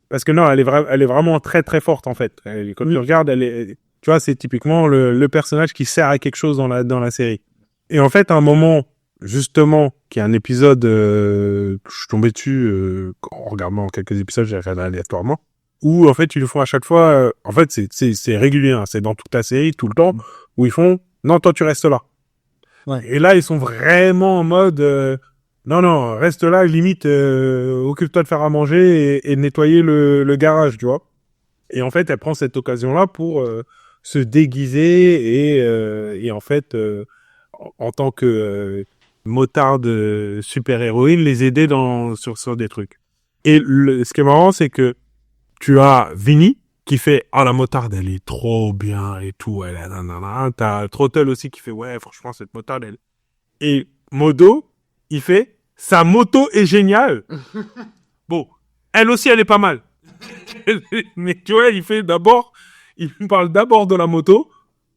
Speaker 2: Parce que non, elle est vraiment très très forte en fait. Quand tu regardes, tu vois, c'est typiquement le personnage qui sert à quelque chose dans la série. Et en fait, à un moment, justement, qui est un épisode que je suis tombé dessus en regardant quelques épisodes, j'ai regardé aléatoirement, où en fait ils le font à chaque fois. En fait, c'est régulier, hein, c'est dans toute la série, tout le temps, où ils font non, toi tu restes là.
Speaker 1: Ouais.
Speaker 2: Et là, ils sont vraiment en mode, non, reste là, limite, occupe-toi de faire à manger et de nettoyer le garage, tu vois. Et en fait, elle prend cette occasion-là pour se déguiser et en fait, en tant que motarde super-héroïne, les aider sur des trucs. Et ce qui est marrant, c'est que tu as Vinny qui fait « Ah, la motarde, elle est trop bien et tout. » Elle est nanana. T'as Trottel aussi qui fait « Ouais, franchement, cette motarde, elle... » Et Modo, il fait « Sa moto est géniale. » Bon, elle aussi, elle est pas mal. Mais tu vois, il me parle d'abord de la moto,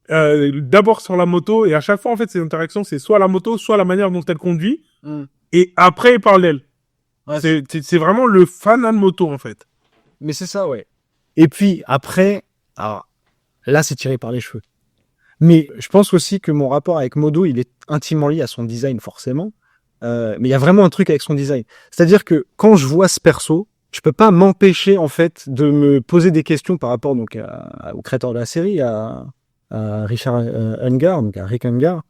Speaker 2: d'abord sur la moto, et à chaque fois, en fait, ces interactions, c'est soit la moto, soit la manière dont elle conduit, et après, il parle d'elle. Ouais, c'est vraiment le fanat de moto, en fait.
Speaker 1: Mais c'est ça, ouais. Et puis, après, alors, là, c'est tiré par les cheveux. Mais je pense aussi que mon rapport avec Modo, il est intimement lié à son design, forcément. Mais il y a vraiment un truc avec son design. C'est-à-dire que quand je vois ce perso, je peux pas m'empêcher, en fait, de me poser des questions par rapport donc au créateur de la série, à Richard Ungar, donc à Rick Ungar,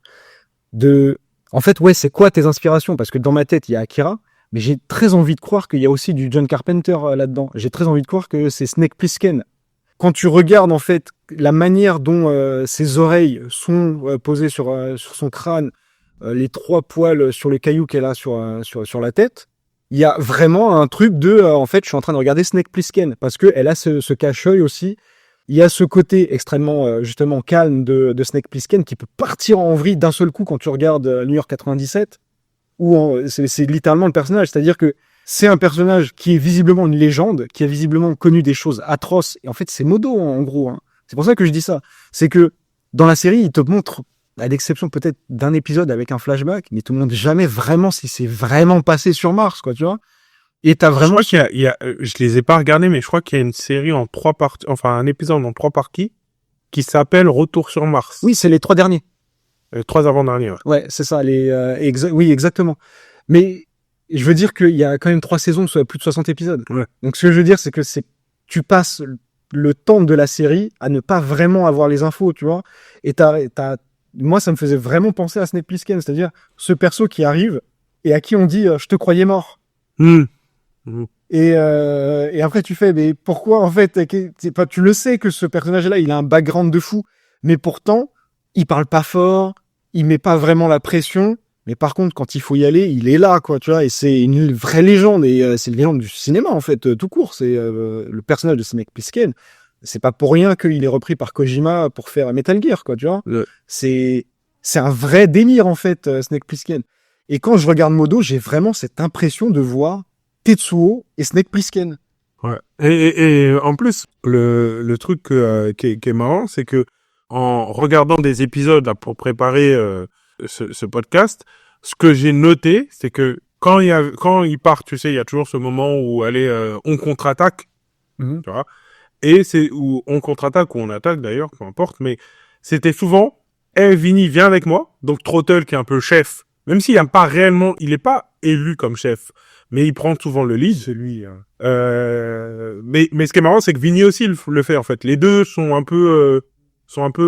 Speaker 1: en fait, ouais, c'est quoi tes inspirations? Parce que dans ma tête, il y a Akira, mais j'ai très envie de croire qu'il y a aussi du John Carpenter là-dedans. J'ai très envie de croire que c'est Snake Plissken. Quand tu regardes, en fait, la manière dont ses oreilles sont posées sur son crâne, les 3 poils sur les cailloux qu'elle a sur la tête, il y a vraiment un truc en fait, je suis en train de regarder Snake Plissken, parce qu'elle a ce cache-œil aussi. Il y a ce côté extrêmement, justement, calme de Snake Plissken qui peut partir en vrille d'un seul coup quand tu regardes New York 97, où c'est littéralement le personnage. C'est-à-dire que c'est un personnage qui est visiblement une légende, qui a visiblement connu des choses atroces. Et en fait, c'est Modo, en gros. Hein. C'est pour ça que je dis ça. C'est que dans la série, il te montre, à l'exception peut-être d'un épisode avec un flashback, mais il te montre jamais vraiment si c'est vraiment passé sur Mars, quoi, tu vois. Et t'as vraiment...
Speaker 2: Je crois je les ai pas regardés, mais je crois qu'il y a une série en 3 parties, enfin un épisode en 3 parties, qui s'appelle Retour sur Mars.
Speaker 1: Oui, c'est les 3 derniers.
Speaker 2: 3 avant-derniers, ouais.
Speaker 1: Ouais, c'est ça, oui, exactement. Mais je veux dire qu'il y a quand même 3 saisons, soit plus de 60 épisodes.
Speaker 2: Ouais.
Speaker 1: Donc ce que je veux dire, c'est que tu passes le temps de la série à ne pas vraiment avoir les infos, tu vois. Et moi, ça me faisait vraiment penser à Snake Plissken, c'est-à-dire ce perso qui arrive et à qui on dit je te croyais mort. Et après tu fais, mais pourquoi en fait tu le sais que ce personnage-là, il a un background de fou, mais pourtant il parle pas fort, il met pas vraiment la pression, mais par contre quand il faut y aller, il est là, quoi, tu vois. Et c'est une vraie légende, et c'est une légende du cinéma en fait, tout court. C'est le personnage de Snake Plissken. C'est pas pour rien qu'il est repris par Kojima pour faire Metal Gear, quoi, tu vois. Ouais. C'est un vrai délire en fait, Snake Plissken. Et quand je regarde Modo, j'ai vraiment cette impression de voir Tetsuo et Snake Plissken.
Speaker 2: Ouais. Et en plus, le truc qui est marrant, c'est que en regardant des épisodes là, pour préparer ce podcast, ce que j'ai noté, c'est que quand il part, tu sais, il y a toujours ce moment où allez, on contre-attaque, tu vois, et c'est où on contre-attaque ou on attaque d'ailleurs, peu importe, mais c'était souvent, Vinny, viens avec moi, donc Trottel qui est un peu chef, même s'il n'a pas réellement, il est pas élu comme chef, mais il prend souvent le lead.
Speaker 1: C'est lui.
Speaker 2: Mais ce qui est marrant, c'est que Vinny aussi le fait en fait. Les deux sont un peu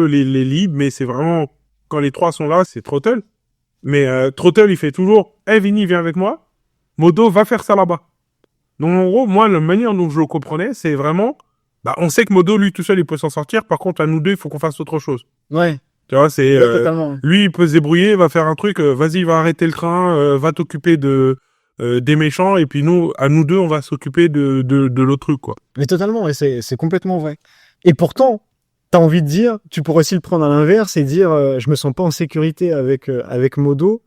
Speaker 2: les leads, mais c'est vraiment quand les 3 sont là, c'est Trottel. Mais Trottel, il fait toujours Vinny, viens avec moi. Modo va faire ça là-bas. Donc en gros, moi, la manière dont je le comprenais, c'est vraiment, on sait que Modo, lui tout seul, il peut s'en sortir. Par contre, à nous deux, il faut qu'on fasse autre chose.
Speaker 1: Ouais.
Speaker 2: Tu vois, c'est lui, il peut se débrouiller, va faire un truc. Vas-y, va arrêter le train, va t'occuper des méchants, et puis à nous deux, on va s'occuper de l'autre truc, quoi.
Speaker 1: Mais totalement, et c'est complètement vrai. Et pourtant, t'as envie de dire, tu pourrais aussi le prendre à l'inverse et dire, je me sens pas en sécurité avec Modo,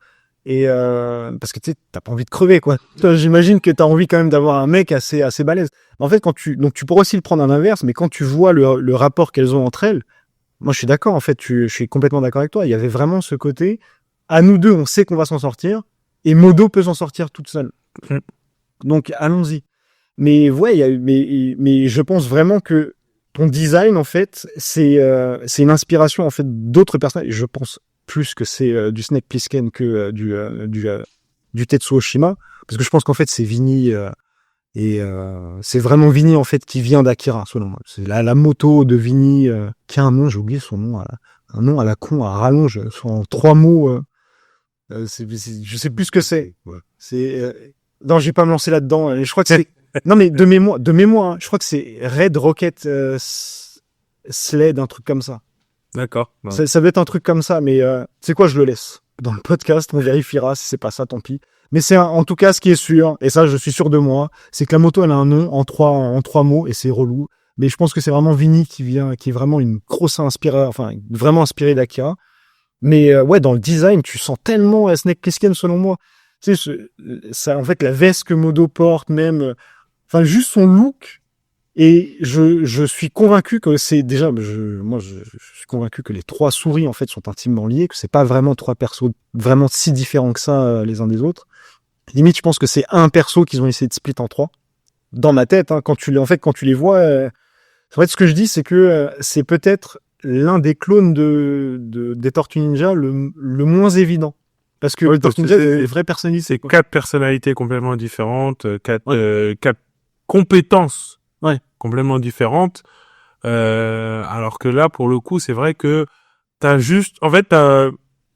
Speaker 1: et parce que tu sais, t'as pas envie de crever, quoi. J'imagine que t'as envie quand même d'avoir un mec assez balèze. En fait, donc tu pourrais aussi le prendre à l'inverse, mais quand tu vois le rapport qu'elles ont entre elles, moi je suis d'accord, en fait, je suis complètement d'accord avec toi. Il y avait vraiment ce côté, à nous deux, on sait qu'on va s'en sortir, et Modo peut s'en sortir toute seule. Donc allons-y. Mais ouais, mais je pense vraiment que ton design, en fait, c'est une inspiration en fait d'autres personnages. Je pense plus que c'est du Snake Plissken que du Tetsuo Shima, parce que je pense qu'en fait c'est Vinny et c'est vraiment Vinny en fait qui vient d'Akira, selon moi. C'est la moto de Vinny qui a un nom, j'ai oublié son nom, un nom à la con, à rallonge, en 3 mots. Je sais plus ce que c'est.
Speaker 2: Ouais.
Speaker 1: Non, je vais pas me lancer là-dedans. Je crois que c'est. Non, mais de mémoire, hein, je crois que c'est Red Rocket Sled, un truc comme ça.
Speaker 2: D'accord. Ouais.
Speaker 1: Ça doit être un truc comme ça, mais c'est quoi, je le laisse. Dans le podcast, on vérifiera. Si c'est pas ça, tant pis. Mais en tout cas, ce qui est sûr, et ça, je suis sûr de moi, c'est que la moto, elle a un nom en trois mots, et c'est relou. Mais je pense que c'est vraiment Vinny qui est vraiment une grosse vraiment inspiré d'Akira. Mais ouais, dans le design, tu sens tellement Snake Plissken, selon moi. Tu sais, ça, en fait, la veste que Modo porte, même, enfin, juste son look. Et je suis convaincu que c'est déjà, je suis convaincu que les trois souris en fait sont intimement liés, que c'est pas vraiment trois persos vraiment si différents que ça les uns des autres. Limite, je pense que c'est un perso qu'ils ont essayé de split en trois. Dans ma tête, hein, quand tu les vois, en fait, ce que je dis, c'est que c'est peut-être l'un des clones des Tortues Ninja le moins évident. Parce que les Tortues Ninja, c'est des vraies personnalités.
Speaker 2: C'est 4 personnalités complètement différentes, 4 compétences complètement différentes. Alors que là, pour le coup, c'est vrai que t'as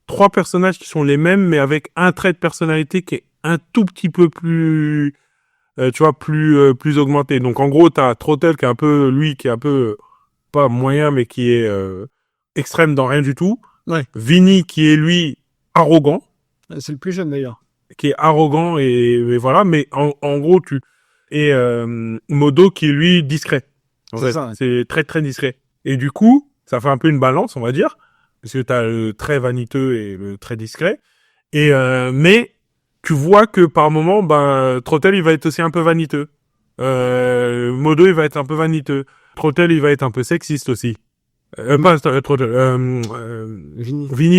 Speaker 2: 3 personnages qui sont les mêmes, mais avec un trait de personnalité qui est un tout petit peu plus, plus augmenté. Donc, en gros, t'as Trottel qui est un peu, pas moyen, mais qui est extrême dans rien du tout.
Speaker 1: Ouais.
Speaker 2: Vinny qui est, lui, arrogant.
Speaker 1: C'est le plus jeune, d'ailleurs.
Speaker 2: Qui est arrogant et voilà, mais en gros, Modo qui est, lui, discret. En fait, c'est très, très discret. Et du coup, ça fait un peu une balance, on va dire, parce que t'as le très vaniteux et le très discret. Mais tu vois que par moment, Trottel, il va être aussi un peu vaniteux. Modo, il va être un peu vaniteux. Trottel, il va être un peu sexiste aussi. Vinny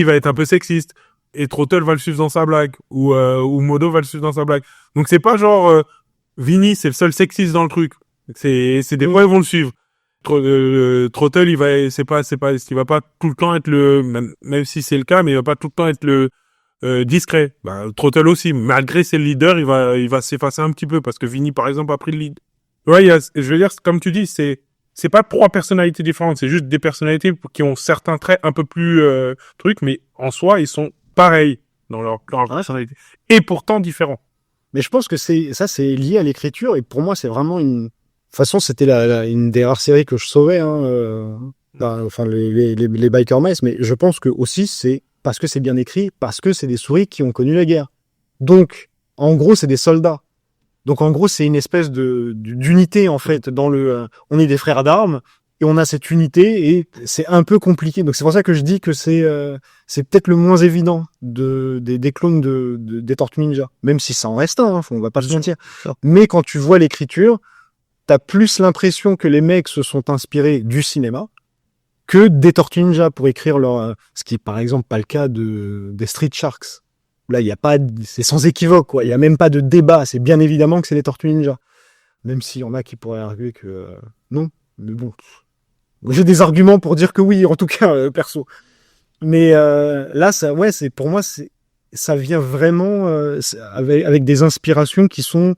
Speaker 2: va être un peu sexiste. Et Trottel va le suivre dans sa blague. Ou Modo va le suivre dans sa blague. Donc c'est pas genre, Vinny, c'est le seul sexiste dans le truc. C'est des fois, ils vont le suivre. Trottel, il va pas tout le temps être même si c'est le cas, mais il va pas tout le temps être le discret. Trottel aussi, malgré ses leaders, il va s'effacer un petit peu parce que Vinny, par exemple, a pris le lead. Ouais, je veux dire, comme tu dis, c'est pas 3 personnalités différentes, c'est juste des personnalités qui ont certains traits un peu plus trucs, mais en soi, ils sont pareils dans leur personnalité et pourtant différents.
Speaker 1: Mais je pense que c'est lié à l'écriture et pour moi, c'est vraiment une. De toute façon, c'était une des rares séries que je sauvais, enfin les Biker Mice, mais je pense que aussi c'est parce que c'est bien écrit, parce que c'est des souris qui ont connu la guerre. Donc, en gros, c'est des soldats. Donc, en gros, c'est une espèce d'unité en fait dans on est des frères d'armes et on a cette unité et c'est un peu compliqué. Donc, c'est pour ça que je dis que c'est peut-être le moins évident des clones des Tortues Ninja, même si ça en reste un, on va pas se mentir. Mais quand tu vois l'écriture, t'as plus l'impression que les mecs se sont inspirés du cinéma que des Tortues Ninja pour écrire ce qui est par exemple pas le cas des Street Sharks. Là, il y a pas, c'est sans équivoque, quoi. Il y a même pas de débat. C'est bien évidemment que c'est les Tortues Ninja. Même s'il y en a qui pourraient arguer que non. Mais bon. J'ai des arguments pour dire que oui, en tout cas, perso. Mais là, pour moi, ça vient vraiment avec des inspirations qui sont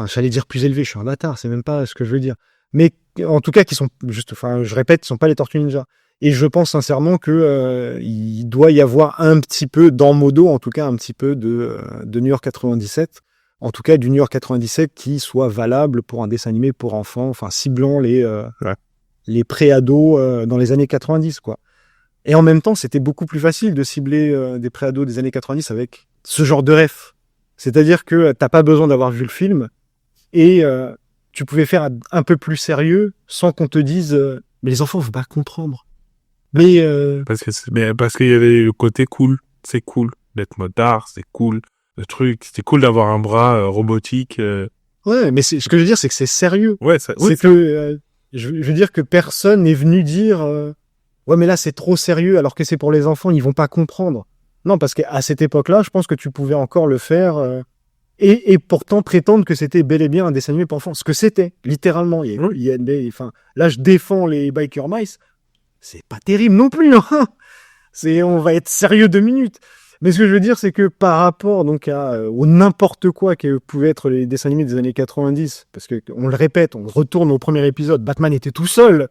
Speaker 1: j'allais dire plus élevé, je suis un bâtard, c'est même pas ce que je veux dire. Mais en tout cas, qui sont je répète, ils sont pas les Tortues Ninja. Et je pense sincèrement que il doit y avoir un petit peu, dans Modo, en tout cas, un petit peu de New York 97. En tout cas, du New York 97 qui soit valable pour un dessin animé pour enfants, enfin, ciblant les pré-ados dans les années 90, quoi. Et en même temps, c'était beaucoup plus facile de cibler des pré-ados des années 90 avec ce genre de ref. C'est-à-dire que t'as pas besoin d'avoir vu le film et tu pouvais faire un peu plus sérieux sans qu'on te dise mais les enfants vont pas comprendre. Mais
Speaker 2: parce qu'il y avait le côté cool, c'est cool d'être motard, c'est cool le truc, c'était cool d'avoir un bras robotique.
Speaker 1: Ouais, mais ce que je veux dire, c'est que c'est sérieux.
Speaker 2: Ouais,
Speaker 1: je veux dire que personne n'est venu dire ouais mais là c'est trop sérieux alors que c'est pour les enfants, ils vont pas comprendre. Non, parce qu'à cette époque-là, je pense que tu pouvais encore le faire et pourtant prétendre que c'était bel et bien un dessin animé pour enfants. Ce que c'était, littéralement. Là, je défends les Biker Mice. C'est pas terrible non plus. Hein. On va être sérieux 2 minutes. Mais ce que je veux dire, c'est que par rapport donc au n'importe quoi que pouvaient être les dessins animés des années 90, parce que on le répète, on retourne au premier épisode, Batman était tout seul.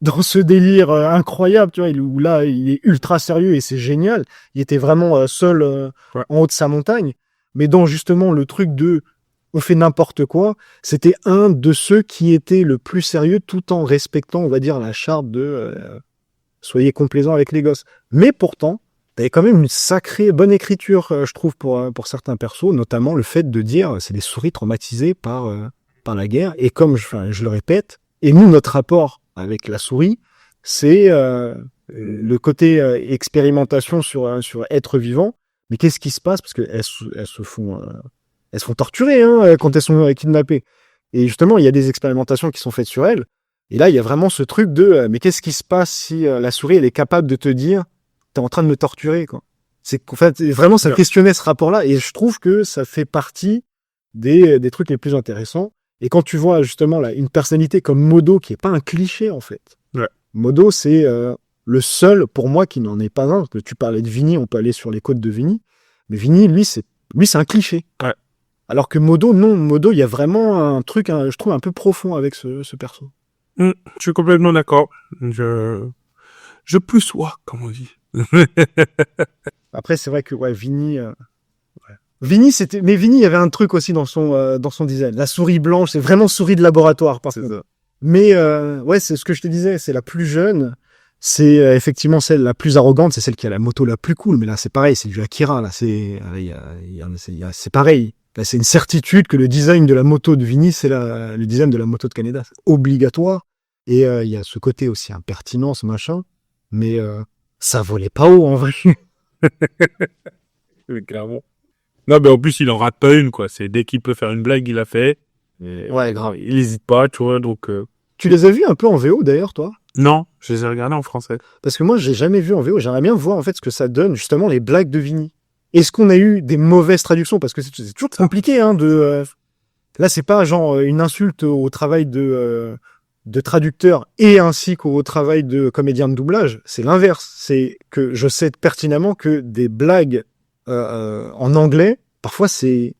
Speaker 1: dans ce délire incroyable, tu vois, où là, il est ultra sérieux et c'est génial. Il était vraiment seul en haut de sa montagne. Mais dans justement le truc de on fait n'importe quoi, c'était un de ceux qui était le plus sérieux tout en respectant, on va dire, la charte de soyez complaisants avec les gosses. Mais pourtant, t'avais quand même une sacrée bonne écriture, je trouve, pour certains persos, notamment le fait de dire c'est des souris traumatisées par la guerre. Et comme je le répète, et nous, notre rapport avec la souris, c'est le côté expérimentation sur être vivant. Mais qu'est-ce qui se passe? Parce qu'elles se font torturer quand elles sont kidnappées. Et justement, il y a des expérimentations qui sont faites sur elles. Et là, il y a vraiment ce truc de mais qu'est-ce qui se passe si la souris, elle est capable de te dire t'es en train de me torturer, quoi. C'est qu'en fait, vraiment, ça questionnait ce rapport-là. Et je trouve que ça fait partie des trucs les plus intéressants. Et quand tu vois justement là une personnalité comme Modo, qui est pas un cliché, en fait.
Speaker 2: Ouais.
Speaker 1: Modo, c'est le seul, pour moi, qui n'en est pas un. Parce que tu parlais de Vinny, on peut aller sur les côtes de Vinny. Mais Vinny, lui, c'est un cliché.
Speaker 2: Ouais.
Speaker 1: Alors que Modo, non. Modo, il y a vraiment un truc, je trouve, un peu profond avec ce perso.
Speaker 2: Je suis complètement d'accord. Je plus sois, comme on dit.
Speaker 1: Après, c'est vrai que, ouais, Vinny, Vinny, mais Vinny, il y avait un truc aussi dans son design. La souris blanche, c'est vraiment souris de laboratoire, par contre. Ça. Mais, ouais, c'est ce que je te disais, c'est la plus jeune. C'est effectivement celle la plus arrogante, c'est celle qui a la moto la plus cool. Mais là, c'est pareil, c'est du Akira, là, c'est pareil. Là, c'est une certitude que le design de la moto de Vinny, c'est le design de la moto de Kaneda. C'est obligatoire. Et il y a ce côté aussi impertinent, ce machin. Mais ça volait pas haut, en vrai.
Speaker 2: Oui, clairement. Non, mais en plus, il en rate pas une, quoi. C'est dès qu'il peut faire une blague, il la fait. Et
Speaker 1: ouais, grave.
Speaker 2: Il hésite pas, tu vois, donc...
Speaker 1: Tu les as vus un peu en VO, d'ailleurs, toi?
Speaker 2: Non, je les ai regardés en français.
Speaker 1: Parce que moi, j'ai jamais vu en VO. J'aimerais bien voir, en fait, ce que ça donne, justement, les blagues de Vinny. Est-ce qu'on a eu des mauvaises traductions? Parce que c'est toujours compliqué, là, c'est pas genre une insulte au travail de traducteur et ainsi qu'au travail de comédien de doublage. C'est l'inverse. C'est que je sais pertinemment que des blagues en anglais, parfois c'est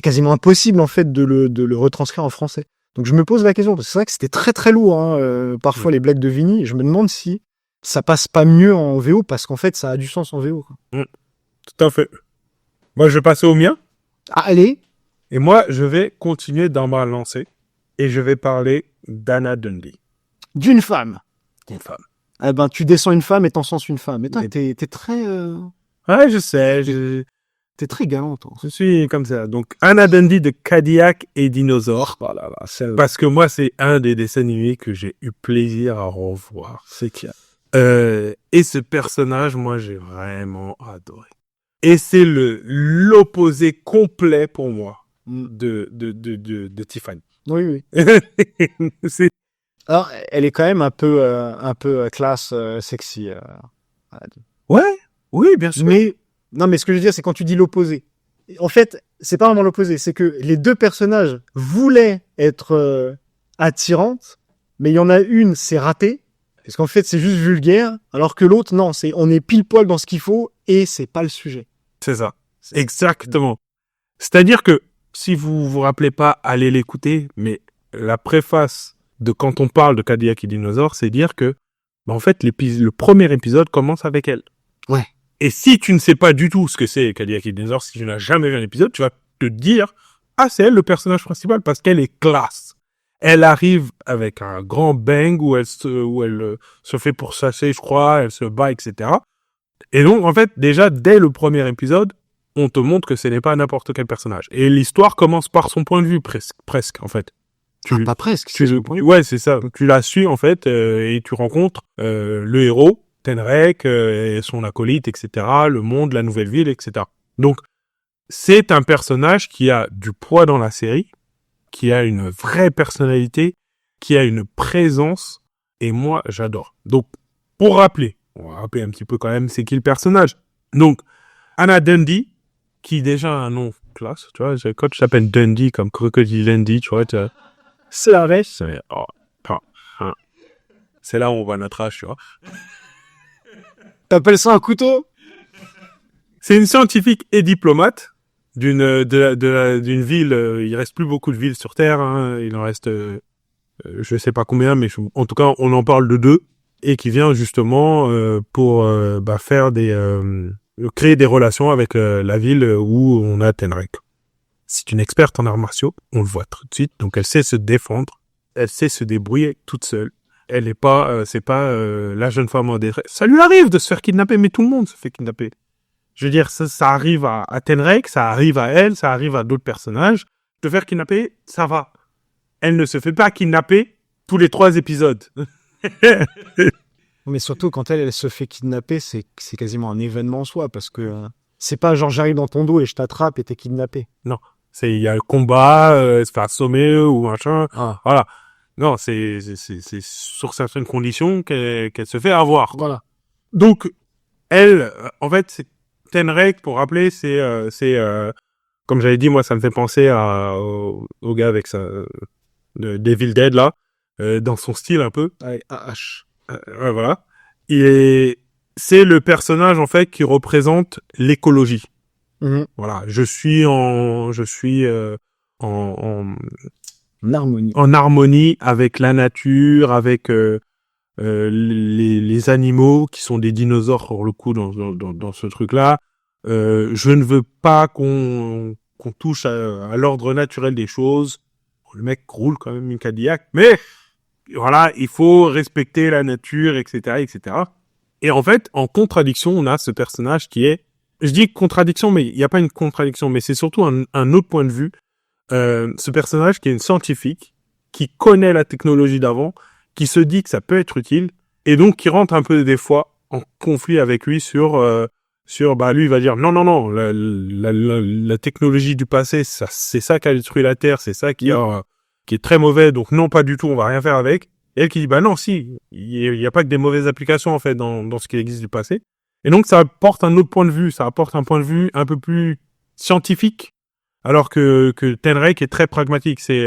Speaker 1: quasiment impossible en fait de le retranscrire en français. Donc je me pose la question parce que c'est vrai que c'était très très lourd parfois les blagues de Vinny. Et je me demande si ça passe pas mieux en VO parce qu'en fait ça a du sens en VO. Quoi.
Speaker 2: Tout à fait. Moi je vais passer au mien.
Speaker 1: Allez.
Speaker 2: Et moi je vais continuer dans ma lancée et je vais parler d'Anna Dundee.
Speaker 1: D'une femme.
Speaker 2: D'une femme.
Speaker 1: Eh ben tu descends une femme et t'encenses une femme. Et toi t'es très.
Speaker 2: Ouais je sais.
Speaker 1: T'es très galant, toi.
Speaker 2: Je suis comme ça. Donc, Anna Dundee de Cadillac et Dinosaure.
Speaker 1: Oh là là,
Speaker 2: parce que moi, c'est un des dessins animés que j'ai eu plaisir à revoir.
Speaker 1: C'est clair.
Speaker 2: Et ce personnage, moi, j'ai vraiment adoré. Et c'est l'opposé complet pour moi de Tiffany.
Speaker 1: Oui.
Speaker 2: c'est...
Speaker 1: Alors, elle est quand même un peu classe, sexy.
Speaker 2: Ouais, oui, bien sûr.
Speaker 1: Mais ce que je veux dire, c'est quand tu dis l'opposé. En fait, c'est pas vraiment l'opposé. C'est que les deux personnages voulaient être attirantes, mais il y en a une, c'est raté. Parce qu'en fait, c'est juste vulgaire. Alors que l'autre, non, on est pile poil dans ce qu'il faut et c'est pas le sujet.
Speaker 2: C'est ça. Exactement. C'est-à-dire que, si vous vous rappelez pas, allez l'écouter, mais la préface de quand on parle de Cadillac et Dinosaure, c'est dire que, en fait, le premier épisode commence avec elle.
Speaker 1: Ouais.
Speaker 2: Et si tu ne sais pas du tout ce que c'est Cadillac et Dinosaure, si tu n'as jamais vu un épisode, tu vas te dire, ah, c'est elle le personnage principal parce qu'elle est classe. Elle arrive avec un grand bang où elle se fait pourchasser, je crois, elle se bat, etc. Et donc, en fait, déjà, dès le premier épisode, on te montre que ce n'est pas n'importe quel personnage. Et l'histoire commence par son point de vue, presque, en fait.
Speaker 1: Pas presque.
Speaker 2: Ouais, c'est ça. Tu la suis, en fait, et tu rencontres le héros, Tenrek, et son acolyte, etc., le monde, la nouvelle ville, etc. Donc, c'est un personnage qui a du poids dans la série, qui a une vraie personnalité, qui a une présence, et moi, j'adore. Donc, pour rappeler, on va rappeler un petit peu quand même, c'est qui le personnage. Donc, Anna Dundee, qui déjà a un nom classe, tu vois, quand tu t'appelles Dundee, comme Crocodile Dundee, tu vois,
Speaker 1: c'est la reste.
Speaker 2: C'est là où on voit notre âge, tu vois.
Speaker 1: T'appelles ça un couteau?
Speaker 2: C'est une scientifique et diplomate d'une ville. Il reste plus beaucoup de villes sur Terre. Il en reste je sais pas combien, mais en tout cas, on en parle de 2, et qui vient justement pour faire créer des relations avec la ville où on a Tenrek. C'est une experte en arts martiaux, on le voit tout de suite, donc elle sait se défendre, elle sait se débrouiller toute seule. Elle est pas, c'est pas la jeune femme en détresse. Ça lui arrive de se faire kidnapper, mais tout le monde se fait kidnapper. Je veux dire, ça arrive à Tenrek, ça arrive à elle, ça arrive à d'autres personnages. Te faire kidnapper, ça va. Elle ne se fait pas kidnapper tous les 3 épisodes.
Speaker 1: Mais surtout, quand elle se fait kidnapper, c'est quasiment un événement en soi, parce que c'est pas genre j'arrive dans ton dos et je t'attrape et t'es kidnappé.
Speaker 2: Non. Il y a le combat, se fait assommer ou machin.
Speaker 1: Ah.
Speaker 2: Voilà. Non, c'est sur certaines conditions qu'elle se fait avoir.
Speaker 1: Voilà.
Speaker 2: Donc, elle, en fait, Tenrek, pour rappeler, c'est comme j'avais dit, moi, ça me fait penser au gars avec de Devil Dead, là, dans son style un peu.
Speaker 1: Avec AH.
Speaker 2: Ouais, voilà. C'est le personnage, en fait, qui représente l'écologie.
Speaker 1: Mmh.
Speaker 2: Voilà. Je suis en
Speaker 1: harmonie.
Speaker 2: En harmonie avec la nature, avec les animaux qui sont des dinosaures pour le coup dans ce truc-là. Je ne veux pas qu'on touche à l'ordre naturel des choses. Le mec roule quand même une Cadillac, mais voilà, il faut respecter la nature, etc., etc. Et en fait, en contradiction, on a ce personnage qui est, je dis contradiction, mais il n'y a pas une contradiction, mais c'est surtout un autre point de vue. Ce personnage qui est une scientifique, qui connaît la technologie d'avant, qui se dit que ça peut être utile, et donc qui rentre un peu des fois en conflit avec lui sur lui il va dire non, la technologie du passé, c'est ça qui a détruit la Terre, c'est ça qui est très mauvais, donc non, pas du tout, on va rien faire avec. Et elle qui dit non, si, il y a pas que des mauvaises applications en fait dans ce qui existe du passé. Et donc ça apporte un autre point de vue, ça apporte un point de vue un peu plus scientifique, alors que Tenrek est très pragmatique. C'est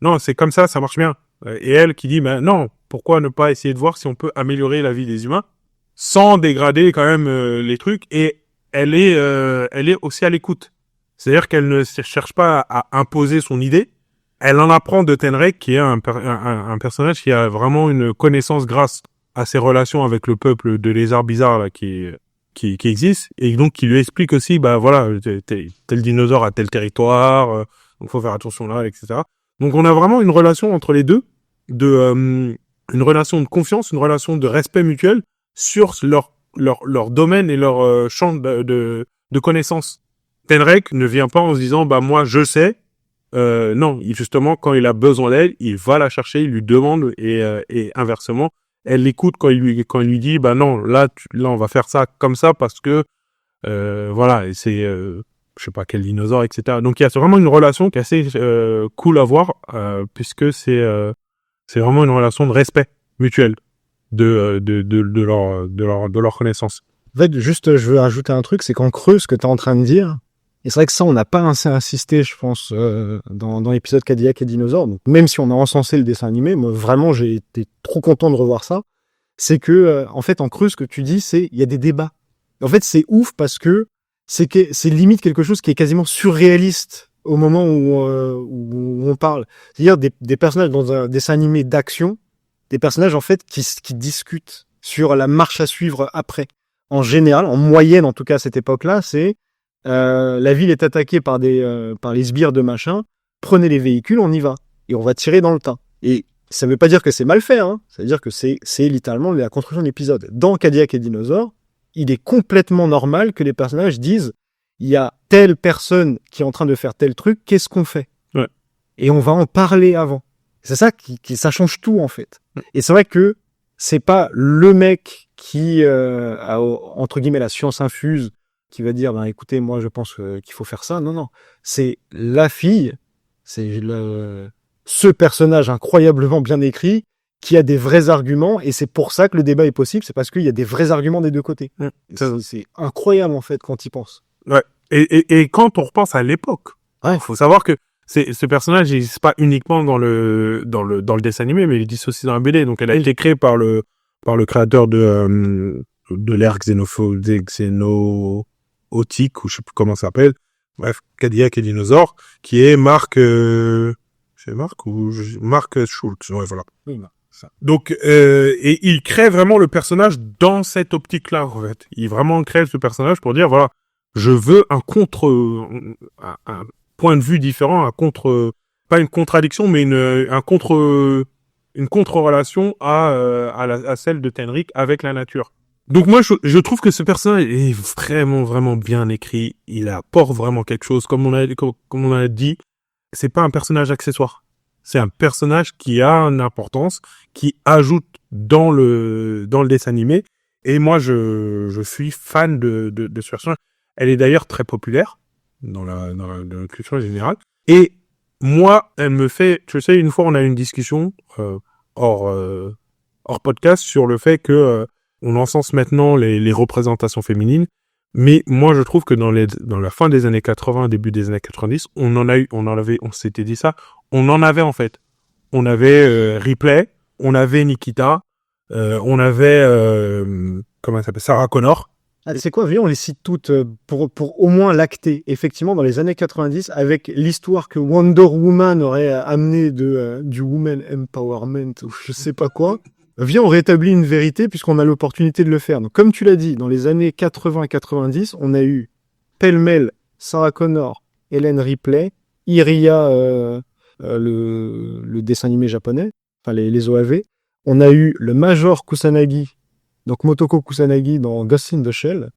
Speaker 2: non, c'est comme ça marche bien. Et elle qui dit non, pourquoi ne pas essayer de voir si on peut améliorer la vie des humains sans dégrader quand même les trucs. Et elle est aussi à l'écoute. C'est-à-dire qu'elle ne cherche pas à imposer son idée. Elle en apprend de Tenrek, qui est un personnage qui a vraiment une connaissance grâce à ses relations avec le peuple de lézards bizarres là, qui existe, et donc qui lui explique aussi, voilà, tel dinosaure a tel territoire, donc faut faire attention là, etc. Donc on a vraiment une relation entre les deux, une relation de confiance, une relation de respect mutuel sur leur domaine et leur champ de connaissances. Tenrek ne vient pas en se disant, moi je sais. Non, justement, quand il a besoin d'elle, il va la chercher, il lui demande, et inversement, elle l'écoute quand il lui dit, non, là on va faire ça comme ça parce que, voilà, et c'est, je sais pas quel dinosaure, etc. Donc il y a vraiment une relation qui est assez cool à voir, puisque c'est vraiment une relation de respect mutuel de leur connaissance.
Speaker 1: En fait, juste, je veux ajouter un truc, c'est qu'en creux, ce que tu es en train de dire, et c'est vrai que ça, on n'a pas assez insisté, je pense, dans l'épisode Cadillac et Dinosaures. Donc, même si on a encensé le dessin animé, moi, vraiment, j'ai été trop content de revoir ça. C'est que, en fait, en creux, ce que tu dis, c'est il y a des débats. En fait, c'est ouf parce que c'est limite quelque chose qui est quasiment surréaliste au moment où on parle. C'est-à-dire des personnages dans un dessin animé d'action, des personnages, en fait, qui discutent sur la marche à suivre après. En général, en moyenne, en tout cas, à cette époque-là, c'est la ville est attaquée par les sbires de machin, prenez les véhicules, on y va. Et on va tirer dans le tas. Et ça veut pas dire que c'est mal fait, hein. Ça veut dire que c'est littéralement la construction de l'épisode. Dans Cadillac et Dinosaures, il est complètement normal que les personnages disent, il y a telle personne qui est en train de faire tel truc, qu'est-ce qu'on fait?
Speaker 2: Ouais.
Speaker 1: Et on va en parler avant. C'est ça ça change tout, en fait. Et c'est vrai que c'est pas le mec qui a, entre guillemets, la science infuse, qui va dire, écoutez, moi, je pense qu'il faut faire ça. Non. C'est la fille, c'est ce personnage incroyablement bien écrit, qui a des vrais arguments, et c'est pour ça que le débat est possible, c'est parce qu'il y a des vrais arguments des deux côtés. C'est incroyable, en fait, quand il pense.
Speaker 2: Ouais. Et quand on repense à l'époque, faut savoir que ce personnage, il n'existe pas uniquement dans le dessin animé, mais il existe aussi dans la BD. Donc, elle a été créée par le créateur de l'ère xénotique, ou je sais plus comment ça s'appelle. Bref, Cadillac et Dinosaures, qui est Marc, je C'est Marc ou Marc Schultz. Ouais, voilà.
Speaker 1: Oui, bah, ça.
Speaker 2: Donc, et il crée vraiment le personnage dans cette optique-là, en fait. Il vraiment crée ce personnage pour dire, voilà, je veux un point de vue différent, pas une contradiction, mais une contre-relation à celle de Tenric avec la nature. Donc moi, je trouve que ce personnage est vraiment, vraiment bien écrit. Il apporte vraiment quelque chose. Comme on a dit, c'est pas un personnage accessoire. C'est un personnage qui a une importance, qui ajoute dans le dessin animé. Et moi, je suis fan de ce personnage. Elle est d'ailleurs très populaire dans la culture générale. Et moi, elle me fait, tu sais, une fois, on a eu une discussion hors podcast sur le fait que on encense maintenant les représentations féminines. Mais moi, je trouve que dans la fin des années 80, début des années 90, on s'était dit ça. On en avait, en fait. On avait Ripley, on avait Nikita, on avait, comment ça s'appelle, Sarah Connor.
Speaker 1: Ah, c'est quoi, viens, on les cite toutes pour au moins l'acter. Effectivement, dans les années 90, avec l'histoire que Wonder Woman aurait amené du Woman Empowerment ou je sais pas quoi, viens, on rétablit une vérité puisqu'on a l'opportunité de le faire. Donc, comme tu l'as dit, dans les années 80-90, on a eu pêle-mêle Sarah Connor, Ellen Ripley, Iria, le dessin animé japonais, enfin les OAV. On a eu le Major Kusanagi, donc Motoko Kusanagi dans Ghost in the Shell,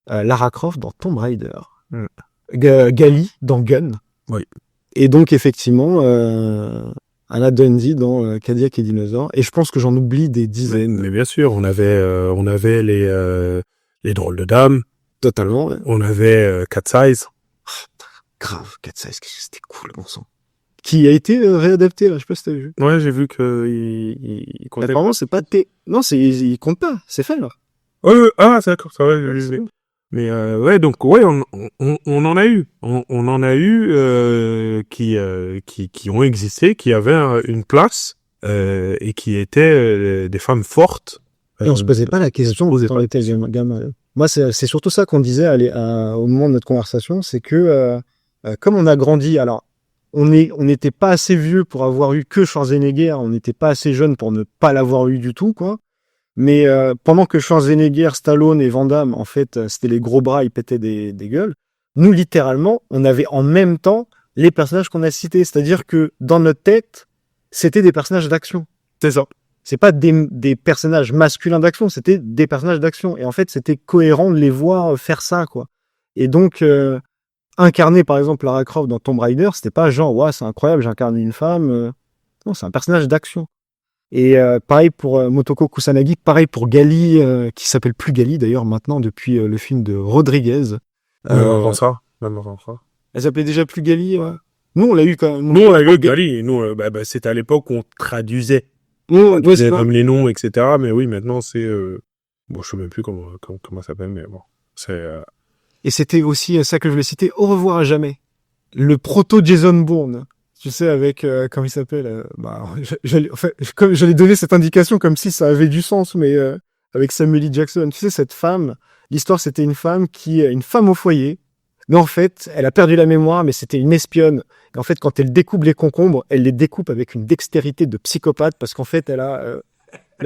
Speaker 1: Lara Croft dans Tomb Raider, Gali dans Gun.
Speaker 2: Oui.
Speaker 1: Et donc effectivement, Anna Dundee dans Cadillac et Dinosaure. Et je pense que j'en oublie des dizaines.
Speaker 2: Mais bien sûr, on avait les drôles de dames.
Speaker 1: Totalement. Ouais.
Speaker 2: On avait Cat Size.
Speaker 1: Grave, Cat Size, c'était cool, bon sang. Qui a été réadapté, là, je sais pas si t'as vu.
Speaker 2: Ouais, j'ai vu que il comptait.
Speaker 1: Apparemment, c'est pas non, il compte pas, c'est fait, là.
Speaker 2: Ouais, c'est d'accord, ça va, j'ai vu. Mais ouais, donc ouais, on en a eu, on en a eu qui ont existé, qui avaient une place et qui étaient des femmes fortes.
Speaker 1: Et on se posait pas la question quand on était gamin. Moi, c'est surtout ça qu'on disait au moment de notre conversation, c'est que comme on a grandi, alors on n'était pas assez vieux pour avoir eu que Schwarzenegger, on n'était pas assez jeune pour ne pas l'avoir eu du tout, quoi. Mais pendant que Schwarzenegger, Stallone et Van Damme, en fait, c'était les gros bras, ils pétaient des gueules. Nous, littéralement, on avait en même temps les personnages qu'on a cités. C'est-à-dire que dans notre tête, c'était des personnages d'action.
Speaker 2: C'est ça.
Speaker 1: C'est pas des personnages masculins d'action, c'était des personnages d'action. Et en fait, c'était cohérent de les voir faire ça, quoi. Et donc, incarner, par exemple, Lara Croft dans Tomb Raider, c'était pas genre, ouais, c'est incroyable, j'incarne une femme. Non, c'est un personnage d'action. Et pareil pour Motoko Kusanagi, pareil pour Gali, qui s'appelle plus Gali d'ailleurs maintenant depuis le film de Rodriguez.
Speaker 2: Avant ça.
Speaker 1: Elle s'appelait déjà plus Gali, ouais. Nous on l'a eu quand même.
Speaker 2: Nous on a eu Gali, nous c'était à l'époque où on traduisait comme les noms, etc. Mais oui, maintenant c'est bon, je sais même plus comment ça s'appelle, mais bon, c'est.
Speaker 1: Et c'était aussi ça que je voulais citer. Au revoir à jamais. Le proto Jason Bourne. Tu sais, avec, comment il s'appelle, comme j'allais donner cette indication comme si ça avait du sens, mais avec Samuel L. Jackson. Tu sais, cette femme, l'histoire, c'était une femme au foyer, mais en fait, elle a perdu la mémoire, mais c'était une espionne. Et en fait, quand elle découpe les concombres, elle les découpe avec une dextérité de psychopathe, parce qu'en fait, elle a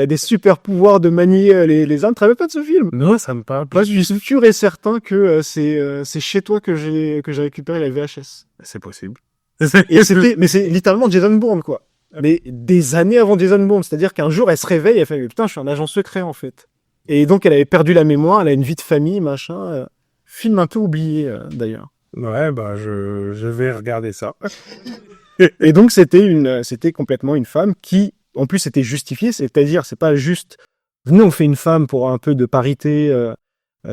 Speaker 1: des super pouvoirs de manier les armes. Tu te rappelles pas de ce film?
Speaker 2: Non, ça me parle pas.
Speaker 1: Moi, je suis sûr et certain que c'est chez toi que j'ai récupéré la VHS.
Speaker 2: C'est possible.
Speaker 1: Mais c'est littéralement Jason Bourne, quoi. Mais des années avant Jason Bourne. C'est-à-dire qu'un jour, elle se réveille et elle fait, mais putain, je suis un agent secret, en fait. Et donc, elle avait perdu la mémoire, elle a une vie de famille, machin. Film un peu oublié, d'ailleurs.
Speaker 2: Ouais, je vais regarder ça.
Speaker 1: Et donc, c'était complètement une femme qui, en plus, était justifiée. C'est-à-dire, c'est pas juste, venez, on fait une femme pour un peu de parité,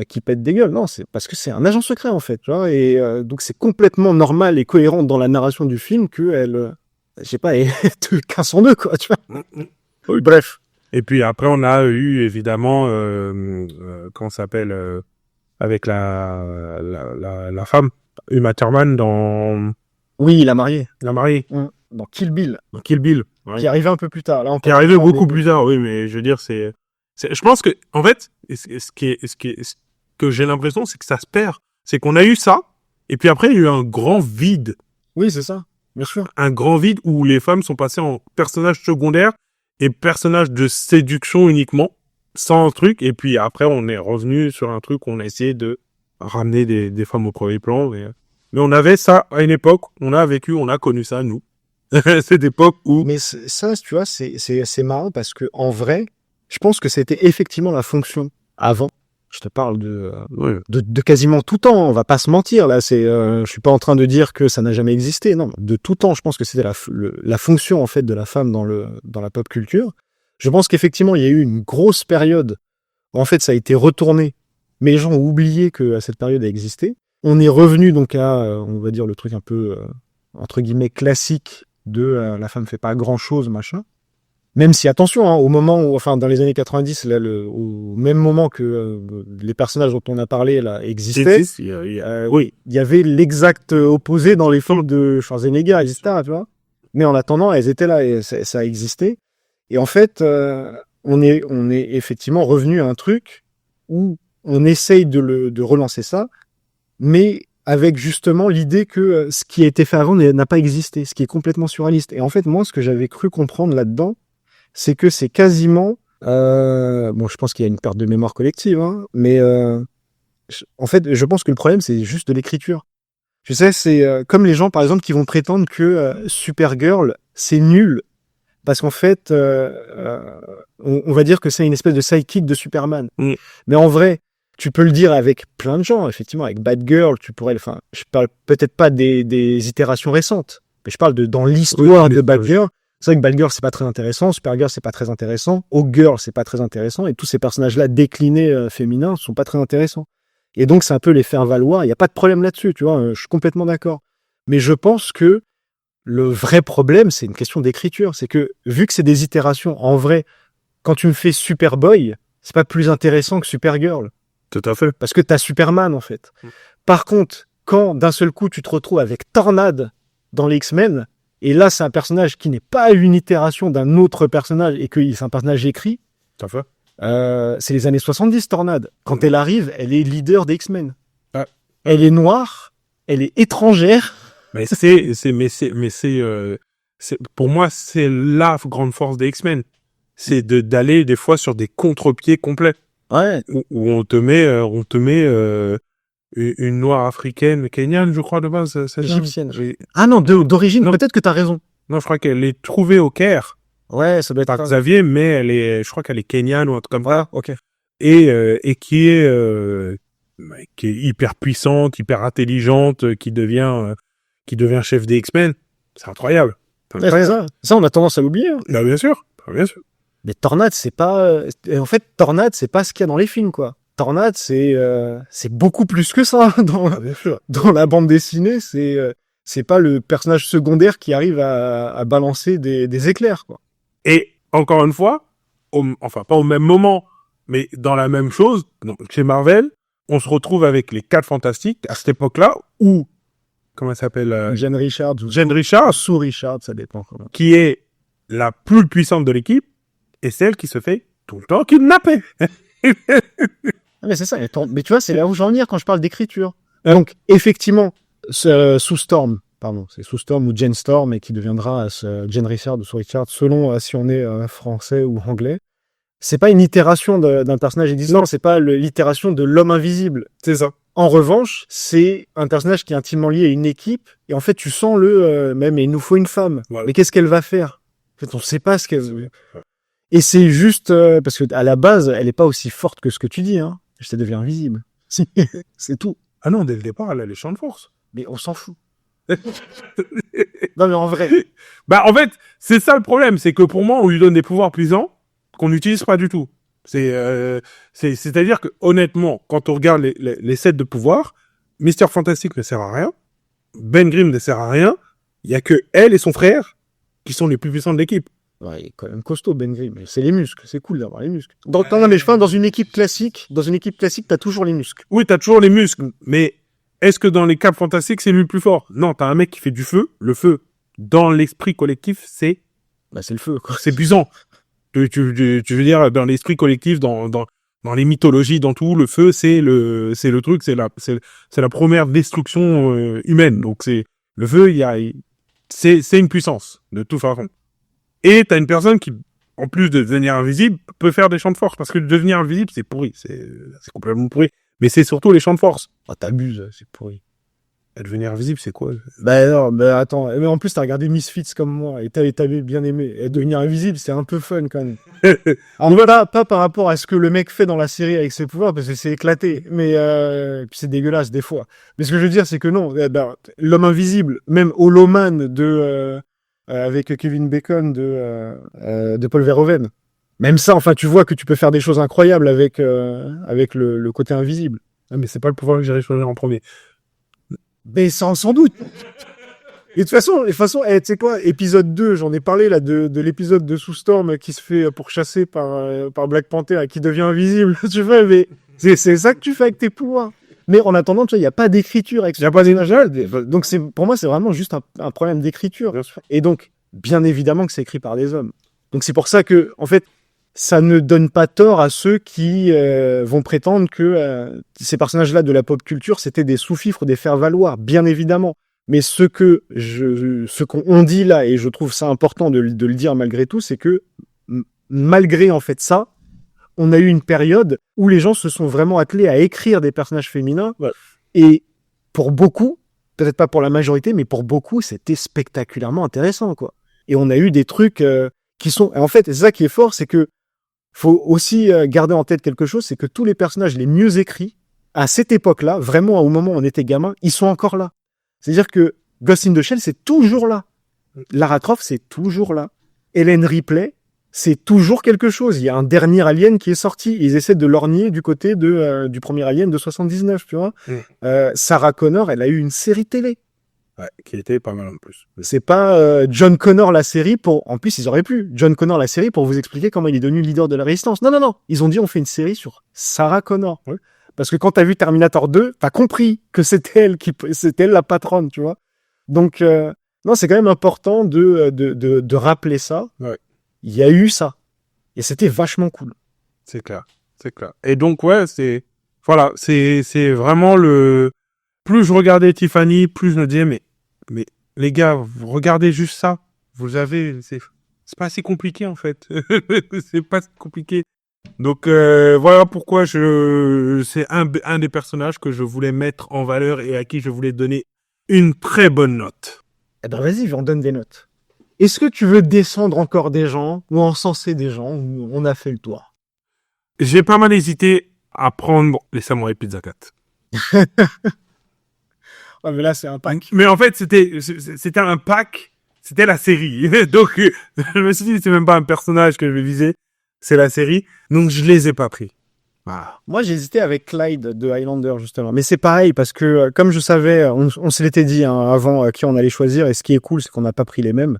Speaker 1: qui pète des gueules. Non, c'est parce que c'est un agent secret, en fait. Genre, et donc, c'est complètement normal et cohérent dans la narration du film qu'elle, je sais pas, elle te casse en deux, quoi, tu vois.
Speaker 2: Oui, bref. Et puis après, on a eu, évidemment, comment ça s'appelle, avec la femme, Uma Thurman dans...
Speaker 1: Oui, la mariée.
Speaker 2: La mariée.
Speaker 1: Dans Kill Bill.
Speaker 2: Dans Kill Bill. Ouais.
Speaker 1: Qui arrivait un peu plus tard. Là,
Speaker 2: qui arrivait beaucoup plus tard, oui, mais je veux dire, je pense que, en fait, ce que j'ai l'impression, c'est que ça se perd. C'est qu'on a eu ça, et puis après, il y a eu un grand vide.
Speaker 1: Oui, c'est ça. Bien sûr.
Speaker 2: un grand vide où les femmes sont passées en personnages secondaires et personnages de séduction uniquement, sans truc. Et puis après, on est revenu sur un truc où on a essayé de ramener des femmes au premier plan. Mais on avait ça à une époque, on a vécu, on a connu ça, nous. Cette époque où...
Speaker 1: Mais ça, tu vois, c'est marrant parce que en vrai, je pense que c'était effectivement la fonction avant. Je te parle de quasiment tout temps. On va pas se mentir là. Je suis pas en train de dire que ça n'a jamais existé. Non, de tout temps, je pense que c'était la fonction en fait de la femme dans la pop culture. Je pense qu'effectivement, il y a eu une grosse période où en fait ça a été retourné, mais les gens ont oublié que cette période a existé. On est revenu donc à, on va dire le truc un peu entre guillemets classique de la femme fait pas grand chose machin. Même si, attention, hein, au moment où, enfin, dans les années 90, là, au même moment que les personnages dont on a parlé là existaient, oui, il y avait l'exact opposé dans les films de Schwarzenegger, etc. Tu vois. Mais en attendant, elles étaient là et ça a existé. Et en fait, on est effectivement revenu à un truc où on essaye de relancer ça, mais avec justement l'idée que ce qui a été fait avant n'a pas existé, ce qui est complètement surréaliste. Et en fait, moi, ce que j'avais cru comprendre là-dedans, c'est que c'est quasiment... bon, je pense qu'il y a une perte de mémoire collective, hein, mais en fait, je pense que le problème, c'est juste de l'écriture. Tu sais, c'est comme les gens, par exemple, qui vont prétendre que Supergirl, c'est nul, parce qu'en fait, on va dire que c'est une espèce de sidekick de Superman.
Speaker 2: Mm.
Speaker 1: Mais en vrai, tu peux le dire avec plein de gens, effectivement, avec Batgirl, tu pourrais... Enfin, je parle peut-être pas des itérations récentes, mais je parle dans l'histoire de Batgirl. C'est vrai que Batgirl, c'est pas très intéressant, Supergirl, c'est pas très intéressant, Hawkgirl, c'est pas très intéressant, et tous ces personnages-là déclinés féminins sont pas très intéressants. Et donc, c'est un peu les faire valoir, il n'y a pas de problème là-dessus, tu vois, je suis complètement d'accord. Mais je pense que le vrai problème, c'est une question d'écriture, c'est que, vu que c'est des itérations, en vrai, quand tu me fais Superboy, c'est pas plus intéressant que Supergirl.
Speaker 2: Tout à fait.
Speaker 1: Parce que t'as Superman, en fait. Par contre, quand d'un seul coup, tu te retrouves avec Tornade dans les X-Men, et là, c'est un personnage qui n'est pas une itération d'un autre personnage et que c'est un personnage écrit.
Speaker 2: Tout à fait.
Speaker 1: C'est les années 70, Tornade. Quand elle arrive, elle est leader des X-Men.
Speaker 2: Ah.
Speaker 1: Elle est noire, elle est étrangère.
Speaker 2: Mais pour moi, c'est la grande force des X-Men. C'est d'aller des fois sur des contre-pieds complets.
Speaker 1: Ouais.
Speaker 2: Où on te met une noire africaine, kenyane, je crois, de base.
Speaker 1: Égyptienne. Ah non, d'origine, peut-être que t'as raison.
Speaker 2: Non, je crois qu'elle est trouvée au Caire.
Speaker 1: Ouais, ça doit être
Speaker 2: Par Xavier, mais je crois qu'elle est kenyane ou un truc comme ça.
Speaker 1: Ok.
Speaker 2: Et qui est hyper puissante, hyper intelligente, qui devient chef des X-Men. C'est incroyable.
Speaker 1: Ça, on a tendance à l'oublier. Hein.
Speaker 2: Bah, bien sûr.
Speaker 1: Mais Tornade, c'est pas... En fait, Tornade, c'est pas ce qu'il y a dans les films, quoi. Tornade, c'est beaucoup plus que ça. Dans la bande dessinée, c'est pas le personnage secondaire qui arrive à balancer des éclairs, quoi.
Speaker 2: Et, encore une fois, enfin, pas au même moment, mais dans la même chose, donc, chez Marvel, on se retrouve avec les 4 Fantastiques, à cette époque-là, où, comment elle s'appelle
Speaker 1: Jane Richards. Sue Richards, ça dépend.
Speaker 2: Qui est la plus puissante de l'équipe, et celle qui se fait tout le temps kidnapper.
Speaker 1: Mais c'est ça. Mais tu vois, c'est là où j'en venir quand je parle d'écriture. Donc, effectivement, Sue Storm, c'est Sue Storm ou Jane Storm, et qui deviendra Jane Richards ou Sue Richards, selon si on est français ou anglais. C'est pas une itération d'un personnage existant, c'est pas l'itération de l'homme invisible.
Speaker 2: C'est ça.
Speaker 1: En revanche, c'est un personnage qui est intimement lié à une équipe, et en fait, tu sens même, il nous faut une femme. Voilà. Mais qu'est-ce qu'elle va faire? En fait, on sait pas ce qu'elle... Et c'est juste, parce que à la base, elle est pas aussi forte que ce que tu dis, hein. Ça devient invisible. C'est tout.
Speaker 2: Ah non, dès le départ, elle a les champs de force.
Speaker 1: Mais on s'en fout. Non, mais en vrai.
Speaker 2: Bah, en fait, c'est ça le problème. C'est que pour moi, on lui donne des pouvoirs puissants qu'on n'utilise pas du tout. C'est-à-dire que, honnêtement, quand on regarde les sets de pouvoirs, Mister Fantastic ne sert à rien. Ben Grimm ne sert à rien. Il y a que elle et son frère qui sont les plus puissants de l'équipe.
Speaker 1: Ouais, il est quand même costaud, Ben Grimm. C'est les muscles. C'est cool d'avoir les muscles. Non, mais je pense dans une équipe classique, t'as toujours les muscles.
Speaker 2: Oui, t'as toujours les muscles. Mais est-ce que dans les Capes Fantastiques, c'est lui le plus fort? Non, t'as un mec qui fait du feu. Le feu, dans l'esprit collectif, c'est
Speaker 1: le feu, quoi.
Speaker 2: C'est puissant. Tu veux dire, dans l'esprit collectif, dans les mythologies, dans tout, le feu, c'est le truc, c'est la première destruction humaine. Donc le feu, il c'est une puissance, de toute façon. Et t'as une personne qui, en plus de devenir invisible, peut faire des champs de force. Parce que devenir invisible, c'est pourri. C'est complètement pourri. Mais c'est surtout les champs de force.
Speaker 1: Ah, t'abuses, c'est pourri.
Speaker 2: Devenir invisible, c'est quoi?
Speaker 1: Bah non, bah attends. Mais en plus, t'as regardé Misfits comme moi et t'as bien aimé. Et devenir invisible, c'est un peu fun quand même. Alors voilà, pas par rapport à ce que le mec fait dans la série avec ses pouvoirs, parce que c'est éclaté. Mais puis c'est dégueulasse des fois. Mais ce que je veux dire, c'est que non, l'homme invisible, même Holoman avec Kevin Bacon de Paul Verhoeven. Même ça, enfin, tu vois que tu peux faire des choses incroyables avec le côté invisible.
Speaker 2: Ah, mais c'est pas le pouvoir que j'irais choisir en premier.
Speaker 1: Mais sans doute. Et de toute façon, tu sais quoi, épisode 2, j'en ai parlé là de l'épisode de Sue Storm qui se fait pourchasser par Black Panther et qui devient invisible. Tu vois, mais c'est ça que tu fais avec tes pouvoirs. Mais en attendant, tu vois, il n'y a pas d'écriture avec. Il n'y a pas d'écriture. Donc pour moi, c'est vraiment juste un problème d'écriture. Et donc, bien évidemment que c'est écrit par des hommes. Donc c'est pour ça que, en fait, ça ne donne pas tort à ceux qui vont prétendre que ces personnages-là de la pop culture, c'était des sous-fifres, des faire-valoir, bien évidemment. Mais ce qu'on dit là, et je trouve ça important de le dire malgré tout, c'est que malgré en fait ça, on a eu une période où les gens se sont vraiment attelés à écrire des personnages féminins. Ouais. Et pour beaucoup, peut-être pas pour la majorité, mais pour beaucoup, c'était spectaculairement intéressant, quoi. Et on a eu des trucs qui sont... En fait, c'est ça qui est fort, c'est que faut aussi garder en tête quelque chose, c'est que tous les personnages les mieux écrits, à cette époque-là, vraiment au moment où on était gamin, ils sont encore là. C'est-à-dire que Ghost in the Shell, c'est toujours là. Lara Croft, c'est toujours là. Helen Ripley, c'est toujours quelque chose. Il y a un dernier Alien qui est sorti. Ils essaient de lorgner du côté du premier Alien de 79, tu vois. Sarah Connor, elle a eu une série télé.
Speaker 2: Ouais, qui était pas mal en plus.
Speaker 1: C'est pas John Connor la série pour... En plus, ils auraient pu. John Connor la série pour vous expliquer comment il est devenu leader de la résistance. Non. Ils ont dit on fait une série sur Sarah Connor. Ouais. Parce que quand t'as vu Terminator 2, t'as compris que c'était elle la patronne, tu vois. Donc, non, c'est quand même important de rappeler ça.
Speaker 2: Ouais.
Speaker 1: Il y a eu ça. Et c'était vachement cool.
Speaker 2: C'est clair. Et donc, ouais, c'est vraiment le... Plus je regardais Tiffany, plus je me disais, mais les gars, vous regardez juste ça. Vous avez... C'est pas assez compliqué, en fait. C'est pas compliqué. Donc voilà pourquoi c'est un des personnages que je voulais mettre en valeur et à qui je voulais donner une très bonne note.
Speaker 1: Eh ben vas-y, j'en donne des notes. Est-ce que tu veux descendre encore des gens ou encenser des gens ou on a fait le tour?
Speaker 2: J'ai pas mal hésité à prendre les Samurai Pizza 4.
Speaker 1: Ouais, mais là c'est un pack.
Speaker 2: Mais en fait c'était un pack, c'était la série. Donc je me suis dit c'est même pas un personnage que je vais viser. C'est la série, donc je les ai pas pris.
Speaker 1: Ah. Moi, j'ai hésité avec Clyde de Highlander, justement. Mais c'est pareil, parce que comme je savais, on se l'était dit avant qui on allait choisir, et ce qui est cool, c'est qu'on n'a pas pris les mêmes.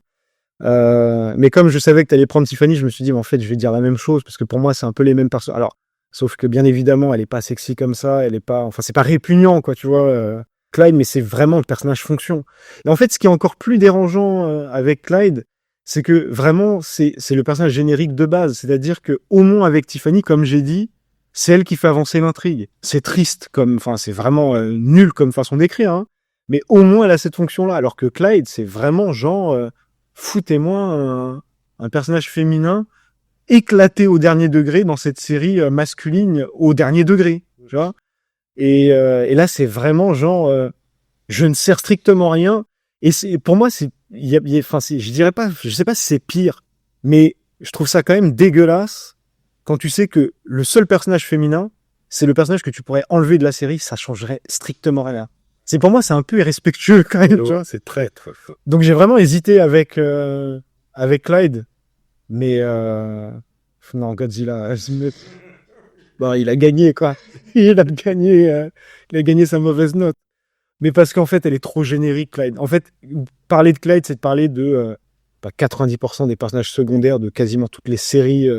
Speaker 1: Mais comme je savais que tu allais prendre Tiffany, je me suis dit, en fait, je vais dire la même chose, parce que pour moi, c'est un peu les mêmes personnes. Alors, sauf que bien évidemment, elle est pas sexy comme ça, elle est pas... Enfin, c'est pas répugnant, quoi, tu vois, Clyde, mais c'est vraiment le personnage fonction. Et en fait, ce qui est encore plus dérangeant avec Clyde, c'est que vraiment, c'est le personnage générique de base. C'est-à-dire que au moins avec Tiffany, comme j'ai dit, c'est elle qui fait avancer l'intrigue. C'est triste enfin, c'est vraiment nul comme façon d'écrire, hein. Mais au moins elle a cette fonction-là. Alors que Clyde, c'est vraiment genre, foutez-moi un personnage féminin éclaté au dernier degré dans cette série masculine au dernier degré, tu vois. Et là, c'est vraiment genre, je ne sers strictement rien. Et pour moi, enfin, je dirais pas, je sais pas si c'est pire, mais je trouve ça quand même dégueulasse quand tu sais que le seul personnage féminin, c'est le personnage que tu pourrais enlever de la série, ça changerait strictement rien. Pour moi, c'est un peu irrespectueux quand même, tu vois.
Speaker 2: C'est traître.
Speaker 1: Donc j'ai vraiment hésité avec Clyde, mais non, Godzilla, bon, il a gagné quoi. Il a gagné sa mauvaise note. Mais parce qu'en fait, elle est trop générique, Clyde. En fait, parler de Clyde, c'est de parler de 90% des personnages secondaires de quasiment toutes les séries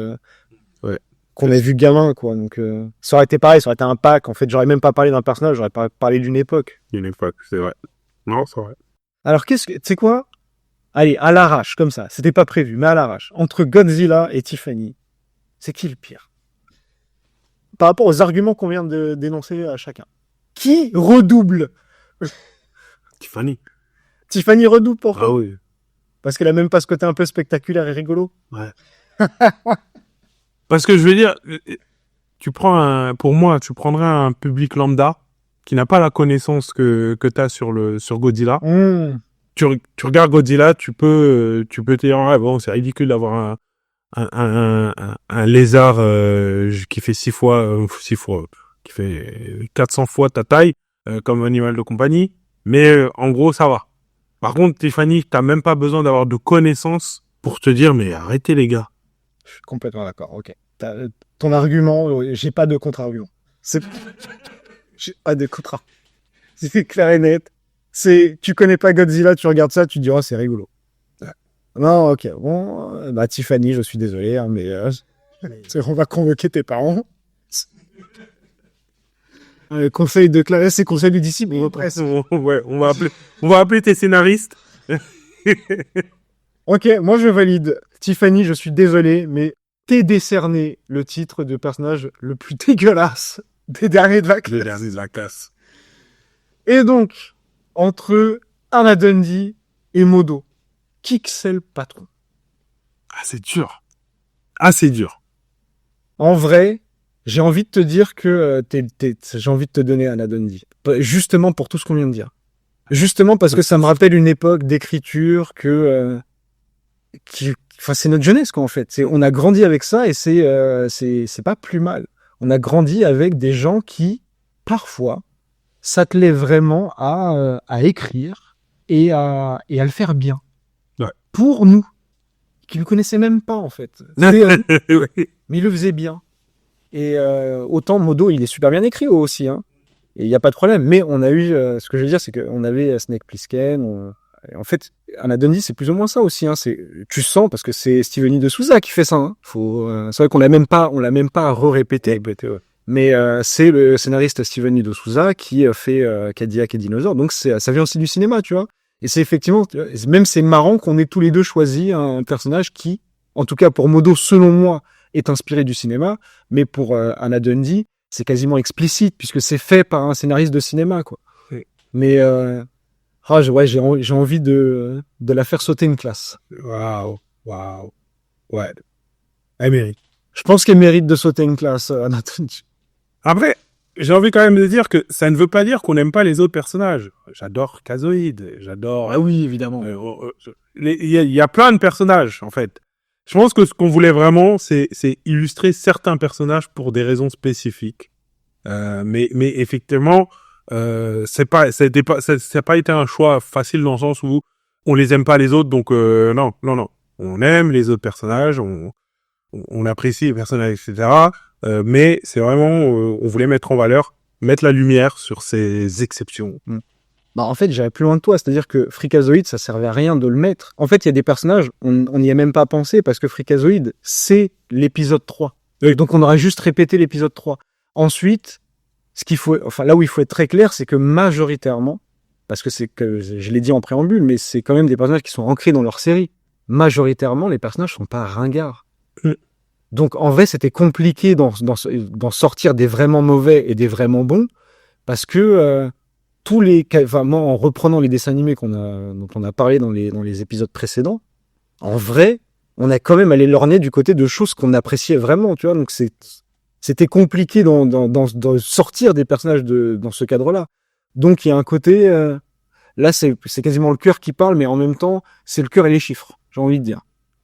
Speaker 1: qu'on a vu gamin, quoi. Donc, ça aurait été pareil, ça aurait été un pack. En fait, j'aurais même pas parlé d'un personnage, j'aurais parlé d'une époque.
Speaker 2: Une époque, c'est vrai. Non, c'est vrai.
Speaker 1: Alors, tu sais quoi? Allez, à l'arrache, comme ça. C'était pas prévu, mais à l'arrache. Entre Godzilla et Tiffany, c'est qui le pire? Par rapport aux arguments qu'on vient de dénoncer à chacun. Qui redouble?
Speaker 2: Tiffany.
Speaker 1: Tiffany redoute pour toi.
Speaker 2: Ah oui.
Speaker 1: Parce qu'elle a même pas ce côté un peu spectaculaire et rigolo.
Speaker 2: Ouais. Parce que je veux dire, pour moi, tu prendrais un public lambda qui n'a pas la connaissance que t'as sur Godzilla. Tu regardes Godzilla, tu peux te dire, ouais, bon, c'est ridicule d'avoir un lézard qui fait 6 fois, qui fait 400 fois ta taille comme animal de compagnie. Mais en gros, ça va. Par contre, Tiffany, t'as même pas besoin d'avoir de connaissances pour te dire, mais arrêtez les gars.
Speaker 1: Je suis complètement d'accord, ok. Ton argument, j'ai pas de contre-argument. J'ai pas de contre. C'est clair et net. Tu connais pas Godzilla, tu regardes ça, tu te dis, oh, c'est rigolo. Ouais. Non, ok, bon, bah, Tiffany, je suis désolé, hein, mais on va convoquer tes parents. Conseil de Clarisse et conseil du disciple.
Speaker 2: Ouais, on va appeler tes scénaristes.
Speaker 1: Ok, moi je valide. Tiffany, je suis désolé, mais t'es décerné le titre de personnage le plus dégueulasse des derniers de la classe.
Speaker 2: Les derniers de la classe.
Speaker 1: Et donc, entre Anna Dundee et Modo, qui que c'est le patron?
Speaker 2: Ah, c'est dur. Ah, c'est dur.
Speaker 1: En vrai, j'ai envie de te dire que j'ai envie de te donner Anna Dundee. Justement pour tout ce qu'on vient de dire. Justement parce que ça me rappelle une époque d'écriture c'est notre jeunesse, quoi, en fait. On a grandi avec ça et c'est pas plus mal. On a grandi avec des gens qui, parfois, s'attelaient vraiment à écrire et à le faire bien.
Speaker 2: Ouais.
Speaker 1: Pour nous, qui ne connaissaient même pas, en fait. Mais ils le faisaient bien. Et autant Modo, il est super bien écrit aussi, hein. Et il n'y a pas de problème. Mais on a eu, ce que je veux dire, c'est qu'on avait Snake Plissken. En fait, Anna Dundee, c'est plus ou moins ça aussi, hein. Tu sens, parce que c'est Stephanie de Souza qui fait ça, hein. C'est vrai qu'on l'a même pas répété. Mais c'est le scénariste Stephanie de Souza qui fait Cadillac et Dinosaure. Donc ça vient aussi du cinéma, tu vois. Et c'est effectivement, même c'est marrant qu'on ait tous les deux choisi un personnage qui, en tout cas pour Modo, selon moi, est inspiré du cinéma. Mais pour Anna Dundee, c'est quasiment explicite puisque c'est fait par un scénariste de cinéma, quoi.
Speaker 2: Oui.
Speaker 1: Mais j'ai envie de la faire sauter une classe.
Speaker 2: Waouh. Ouais. Elle mérite.
Speaker 1: Je pense qu'elle mérite de sauter une classe, Anna Dundee.
Speaker 2: Après, j'ai envie quand même de dire que ça ne veut pas dire qu'on n'aime pas les autres personnages. J'adore Kazoïd, j'adore...
Speaker 1: Ah oui, évidemment.
Speaker 2: Il y a plein de personnages, en fait. Je pense que ce qu'on voulait vraiment, c'est illustrer certains personnages pour des raisons spécifiques. Mais effectivement, ça n'a pas été un choix facile dans le sens où on les aime pas les autres, donc non. On aime les autres personnages, on apprécie les personnages, etc. Mais c'est vraiment, on voulait mettre en valeur, mettre la lumière sur ces exceptions.
Speaker 1: Bah, en fait, j'irais plus loin de toi, c'est-à-dire que Freakazoid, ça servait à rien de le mettre. En fait, il y a des personnages, on n'y a même pas pensé, parce que Freakazoid, c'est l'épisode 3.
Speaker 2: Oui.
Speaker 1: Donc on aurait juste répété l'épisode 3. Ensuite, là où il faut être très clair, c'est que majoritairement, parce que je l'ai dit en préambule, mais c'est quand même des personnages qui sont ancrés dans leur série. Majoritairement, les personnages sont pas ringards. Donc en vrai, c'était compliqué d'en sortir des vraiment mauvais et des vraiment bons, parce que moi, en reprenant les dessins animés dont on a parlé dans les épisodes précédents, en vrai, on a quand même allé lorgner du côté de choses qu'on appréciait vraiment, tu vois. Donc c'était compliqué de sortir des personnages dans ce cadre-là. Donc il y a un côté, là c'est quasiment le cœur qui parle, mais en même temps c'est le cœur et les chiffres, j'ai envie de dire.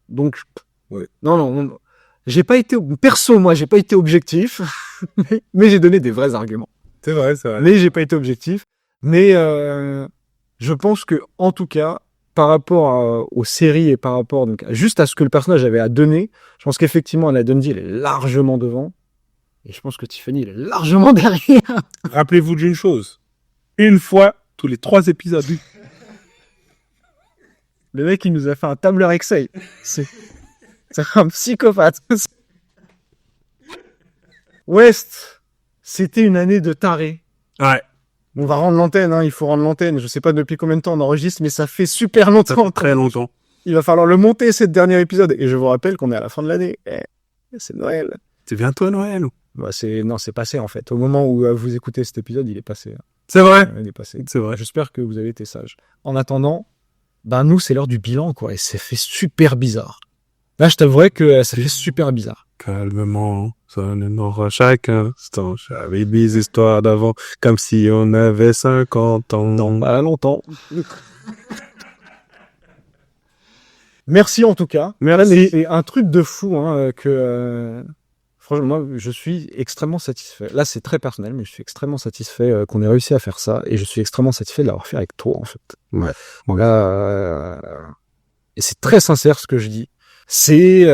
Speaker 1: Donc
Speaker 2: ouais.
Speaker 1: Non, j'ai pas été objectif, mais j'ai donné des vrais arguments.
Speaker 2: C'est vrai.
Speaker 1: Mais j'ai pas été objectif. Mais je pense que, en tout cas, par rapport aux séries et par rapport juste à ce que le personnage avait à donner, je pense qu'effectivement, Anna Dundee, elle est largement devant. Et je pense que Tiffany, elle est largement derrière.
Speaker 2: Rappelez-vous d'une chose. Une fois, tous les 3 épisodes.
Speaker 1: Le mec, il nous a fait un tableur Excel. C'est un psychopathe. West, c'était une année de taré.
Speaker 2: Ouais.
Speaker 1: On va rendre l'antenne, hein, il faut rendre l'antenne. Je sais pas depuis combien de temps on enregistre, mais ça fait super longtemps.
Speaker 2: Ça fait très longtemps.
Speaker 1: Il va falloir le monter, cette dernier épisode. Et je vous rappelle qu'on est à la fin de l'année. C'est Noël.
Speaker 2: C'est bientôt Noël.
Speaker 1: C'est passé, en fait. Au moment où vous écoutez cet épisode, il est passé.
Speaker 2: C'est vrai.
Speaker 1: Il est passé.
Speaker 2: C'est vrai.
Speaker 1: J'espère que vous avez été sages. En attendant, Ben nous, c'est l'heure du bilan, quoi, et ça fait super bizarre. Là, je t'avouerais que ça fait super bizarre.
Speaker 2: Calmement, ça en aura chaque instant. J'avais des histoires d'avant, comme si on avait 50 ans.
Speaker 1: Non, pas longtemps. Merci en tout cas.
Speaker 2: Merci.
Speaker 1: C'est un truc de fou, hein, que franchement, moi, je suis extrêmement satisfait. Là, c'est très personnel, mais je suis extrêmement satisfait qu'on ait réussi à faire ça, et je suis extrêmement satisfait de l'avoir fait avec toi, en fait.
Speaker 2: Ouais.
Speaker 1: Bon, là, et c'est très sincère ce que je dis. C'était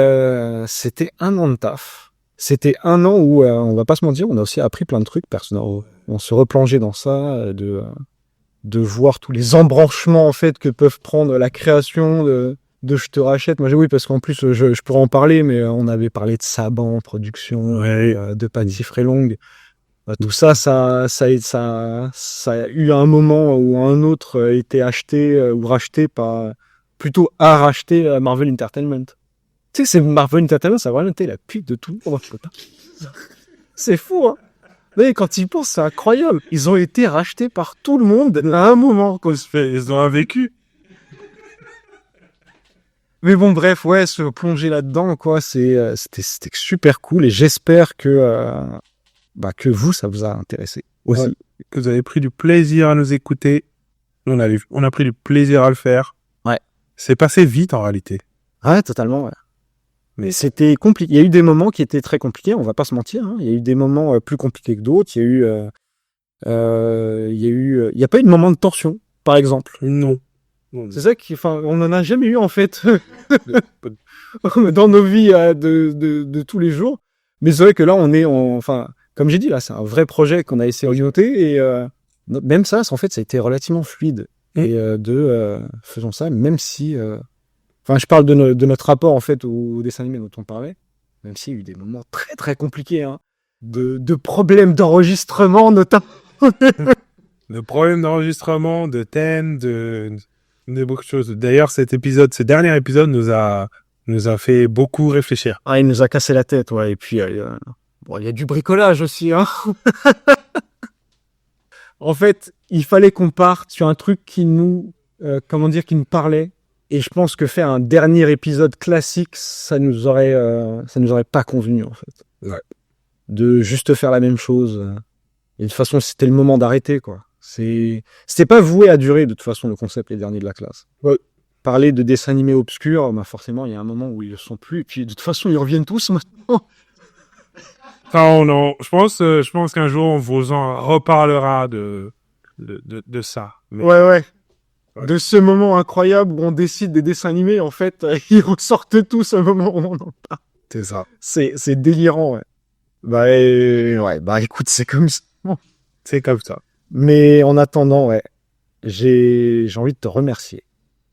Speaker 1: 1 an de taf. C'était 1 an où, on va pas se mentir, on a aussi appris plein de trucs personnels. On se replongeait dans ça, de voir tous les embranchements en fait que peuvent prendre la création de Je te rachète. Moi, oui, parce qu'en plus, je pourrais en parler, mais on avait parlé de Saban, production, de Patsy Frelong. Tout ça, ça a eu un moment où un autre été acheté ou racheté par, plutôt à racheter Marvel Entertainment. Tu sais, c'est Marvel Entertainment, ça a vraiment été la pute de tout le monde. C'est fou, hein. Mais quand ils pensent, c'est incroyable. Ils ont été rachetés par tout le monde à un moment.
Speaker 2: Ils ont un vécu.
Speaker 1: Mais bon, bref, ouais, se plonger là-dedans, quoi, c'était super cool. Et j'espère que vous, ça vous a intéressé aussi.
Speaker 2: Ouais, que vous avez pris du plaisir à nous écouter. On a pris du plaisir à le faire.
Speaker 1: Ouais.
Speaker 2: C'est passé vite, en réalité.
Speaker 1: Ouais, totalement, ouais. Mais c'était compliqué. Il y a eu des moments qui étaient très compliqués, on va pas se mentir, hein. Il y a eu des moments plus compliqués que d'autres. Il y a pas eu de moment de tension, par exemple.
Speaker 2: Non.
Speaker 1: C'est ça on en a jamais eu, en fait, dans nos vies de tous les jours. Mais c'est vrai que là, comme j'ai dit, là, c'est un vrai projet qu'on a essayé d'orienter, et même ça, en fait, ça a été relativement fluide. Et faisons ça, même si, je parle de notre rapport, en fait, au dessin animé dont on parlait, même s'il y a eu des moments très, très compliqués, hein, de problèmes d'enregistrement, notamment.
Speaker 2: De problèmes d'enregistrement, de thèmes, de beaucoup de choses. D'ailleurs, ce dernier épisode nous a fait beaucoup réfléchir.
Speaker 1: Ah, il nous a cassé la tête, ouais. Et puis, il y a du bricolage aussi, hein. En fait, il fallait qu'on parte sur un truc qui nous parlait. Et je pense que faire un dernier épisode classique, ça nous aurait pas convenu, en fait.
Speaker 2: Ouais.
Speaker 1: De juste faire la même chose. Et de toute façon, c'était le moment d'arrêter, quoi. C'était pas voué à durer, de toute façon, le concept Les Derniers de la Classe. Ouais. Parler de dessins animés obscurs, forcément, il y a un moment où ils le sont plus. Et puis, de toute façon, ils reviennent tous maintenant.
Speaker 2: Non. Je pense qu'un jour, on vous en reparlera de ça. Mais...
Speaker 1: Ouais. De ce moment incroyable où on décide des dessins animés, en fait, ils ressortent tous au moment où on en parle.
Speaker 2: C'est ça.
Speaker 1: C'est délirant, ouais. Écoute, c'est comme ça.
Speaker 2: C'est comme ça.
Speaker 1: Mais en attendant, ouais, j'ai envie de te remercier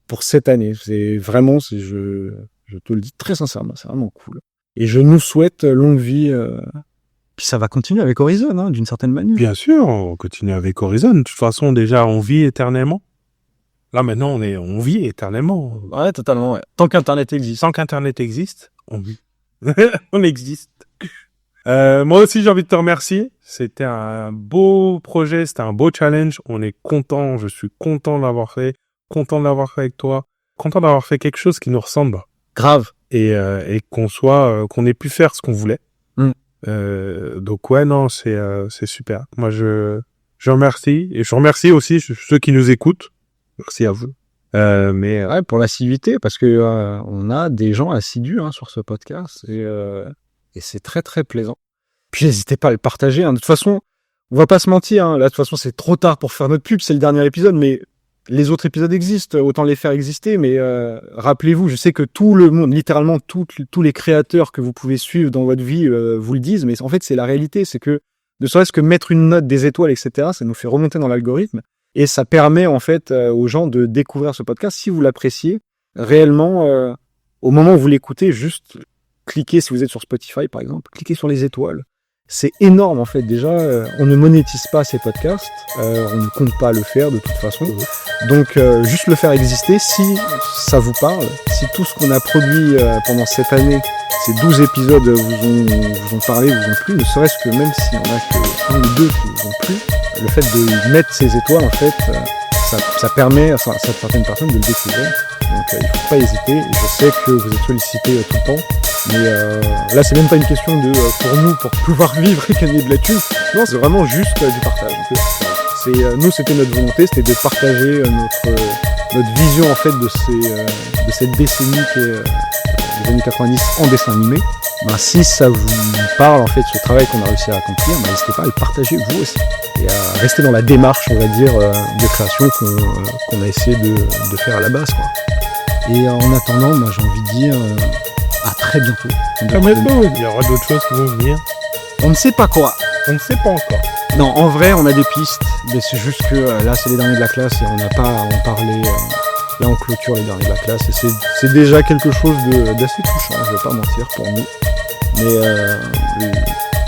Speaker 1: pour cette année. C'est vraiment, je te le dis très sincèrement, c'est vraiment cool. Et je nous souhaite longue vie. Puis ça va continuer avec Horizon, hein, d'une certaine manière.
Speaker 2: Bien sûr, on continue avec Horizon. De toute façon, déjà, on vit éternellement. Là, maintenant, on vit éternellement.
Speaker 1: Ouais, totalement, ouais. Tant qu'Internet existe.
Speaker 2: Tant qu'Internet existe, on vit. On existe. Moi aussi, j'ai envie de te remercier. C'était un beau projet, c'était un beau challenge. On est content, je suis content de l'avoir fait, content de l'avoir fait avec toi, content d'avoir fait quelque chose qui nous ressemble.
Speaker 1: Grave.
Speaker 2: Et qu'on ait pu faire ce qu'on voulait. Donc ouais, non, c'est super. Moi, je remercie, et je remercie aussi ceux qui nous écoutent. Merci à vous.
Speaker 1: Mais ouais, pour l'assiduité, parce que on a des gens assidus, hein, sur ce podcast, et c'est très très plaisant. Puis n'hésitez pas à le partager, hein. De toute façon, on va pas se mentir, hein. Là, de toute façon, c'est trop tard pour faire notre pub, c'est le dernier épisode, mais les autres épisodes existent, autant les faire exister. Mais rappelez-vous, je sais que tout le monde, littéralement tous les créateurs que vous pouvez suivre dans votre vie vous le disent, mais en fait, c'est la réalité, c'est que ne serait-ce que mettre une note, des étoiles, etc., ça nous fait remonter dans l'algorithme, et ça permet en fait aux gens de découvrir ce podcast. Si vous l'appréciez réellement, au moment où vous l'écoutez, juste cliquez, si vous êtes sur Spotify par exemple, cliquez sur les étoiles. C'est énorme en fait. Déjà, on ne monétise pas ces podcasts, on ne compte pas le faire de toute façon. Donc juste le faire exister, si ça vous parle, si tout ce qu'on a produit pendant cette année, ces 12 épisodes vous ont parlé, vous ont plu, ne serait-ce que même s'il y en a que 1 ou 2 qui vous ont plu, le fait de mettre ces étoiles en fait, ça permet à certaines personnes de le découvrir. Donc il ne faut pas hésiter. Et je sais que vous êtes sollicités tout le temps. Mais là, c'est même pas une question de pour nous, pour pouvoir vivre et gagner de la thune. Non, c'est vraiment juste du partage. En fait. Nous, c'était notre volonté, c'était de partager notre vision en fait de cette décennie qui est les années 90 en dessin animé. Si ça vous parle en fait ce travail qu'on a réussi à accomplir, n'hésitez pas à le partager vous aussi et à rester dans la démarche, on va dire, de création qu'on a essayé de faire à la base, quoi. Et en attendant, j'ai envie de dire à très bientôt.
Speaker 2: Il y aura d'autres choses qui vont venir.
Speaker 1: On ne sait pas quoi.
Speaker 2: On ne sait pas encore.
Speaker 1: Non, en vrai, on a des pistes, mais c'est juste que là, c'est les derniers de la classe et on n'a pas à en parler. Là, on clôture les derniers de la classe et c'est déjà quelque chose d'assez touchant, je vais pas mentir, pour nous. Mais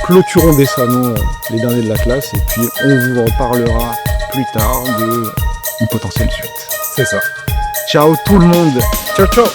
Speaker 1: clôturons décemment les derniers de la classe et puis on vous reparlera plus tard d'une potentielle suite.
Speaker 2: C'est ça.
Speaker 1: Ciao tout le monde.
Speaker 2: Ciao, ciao.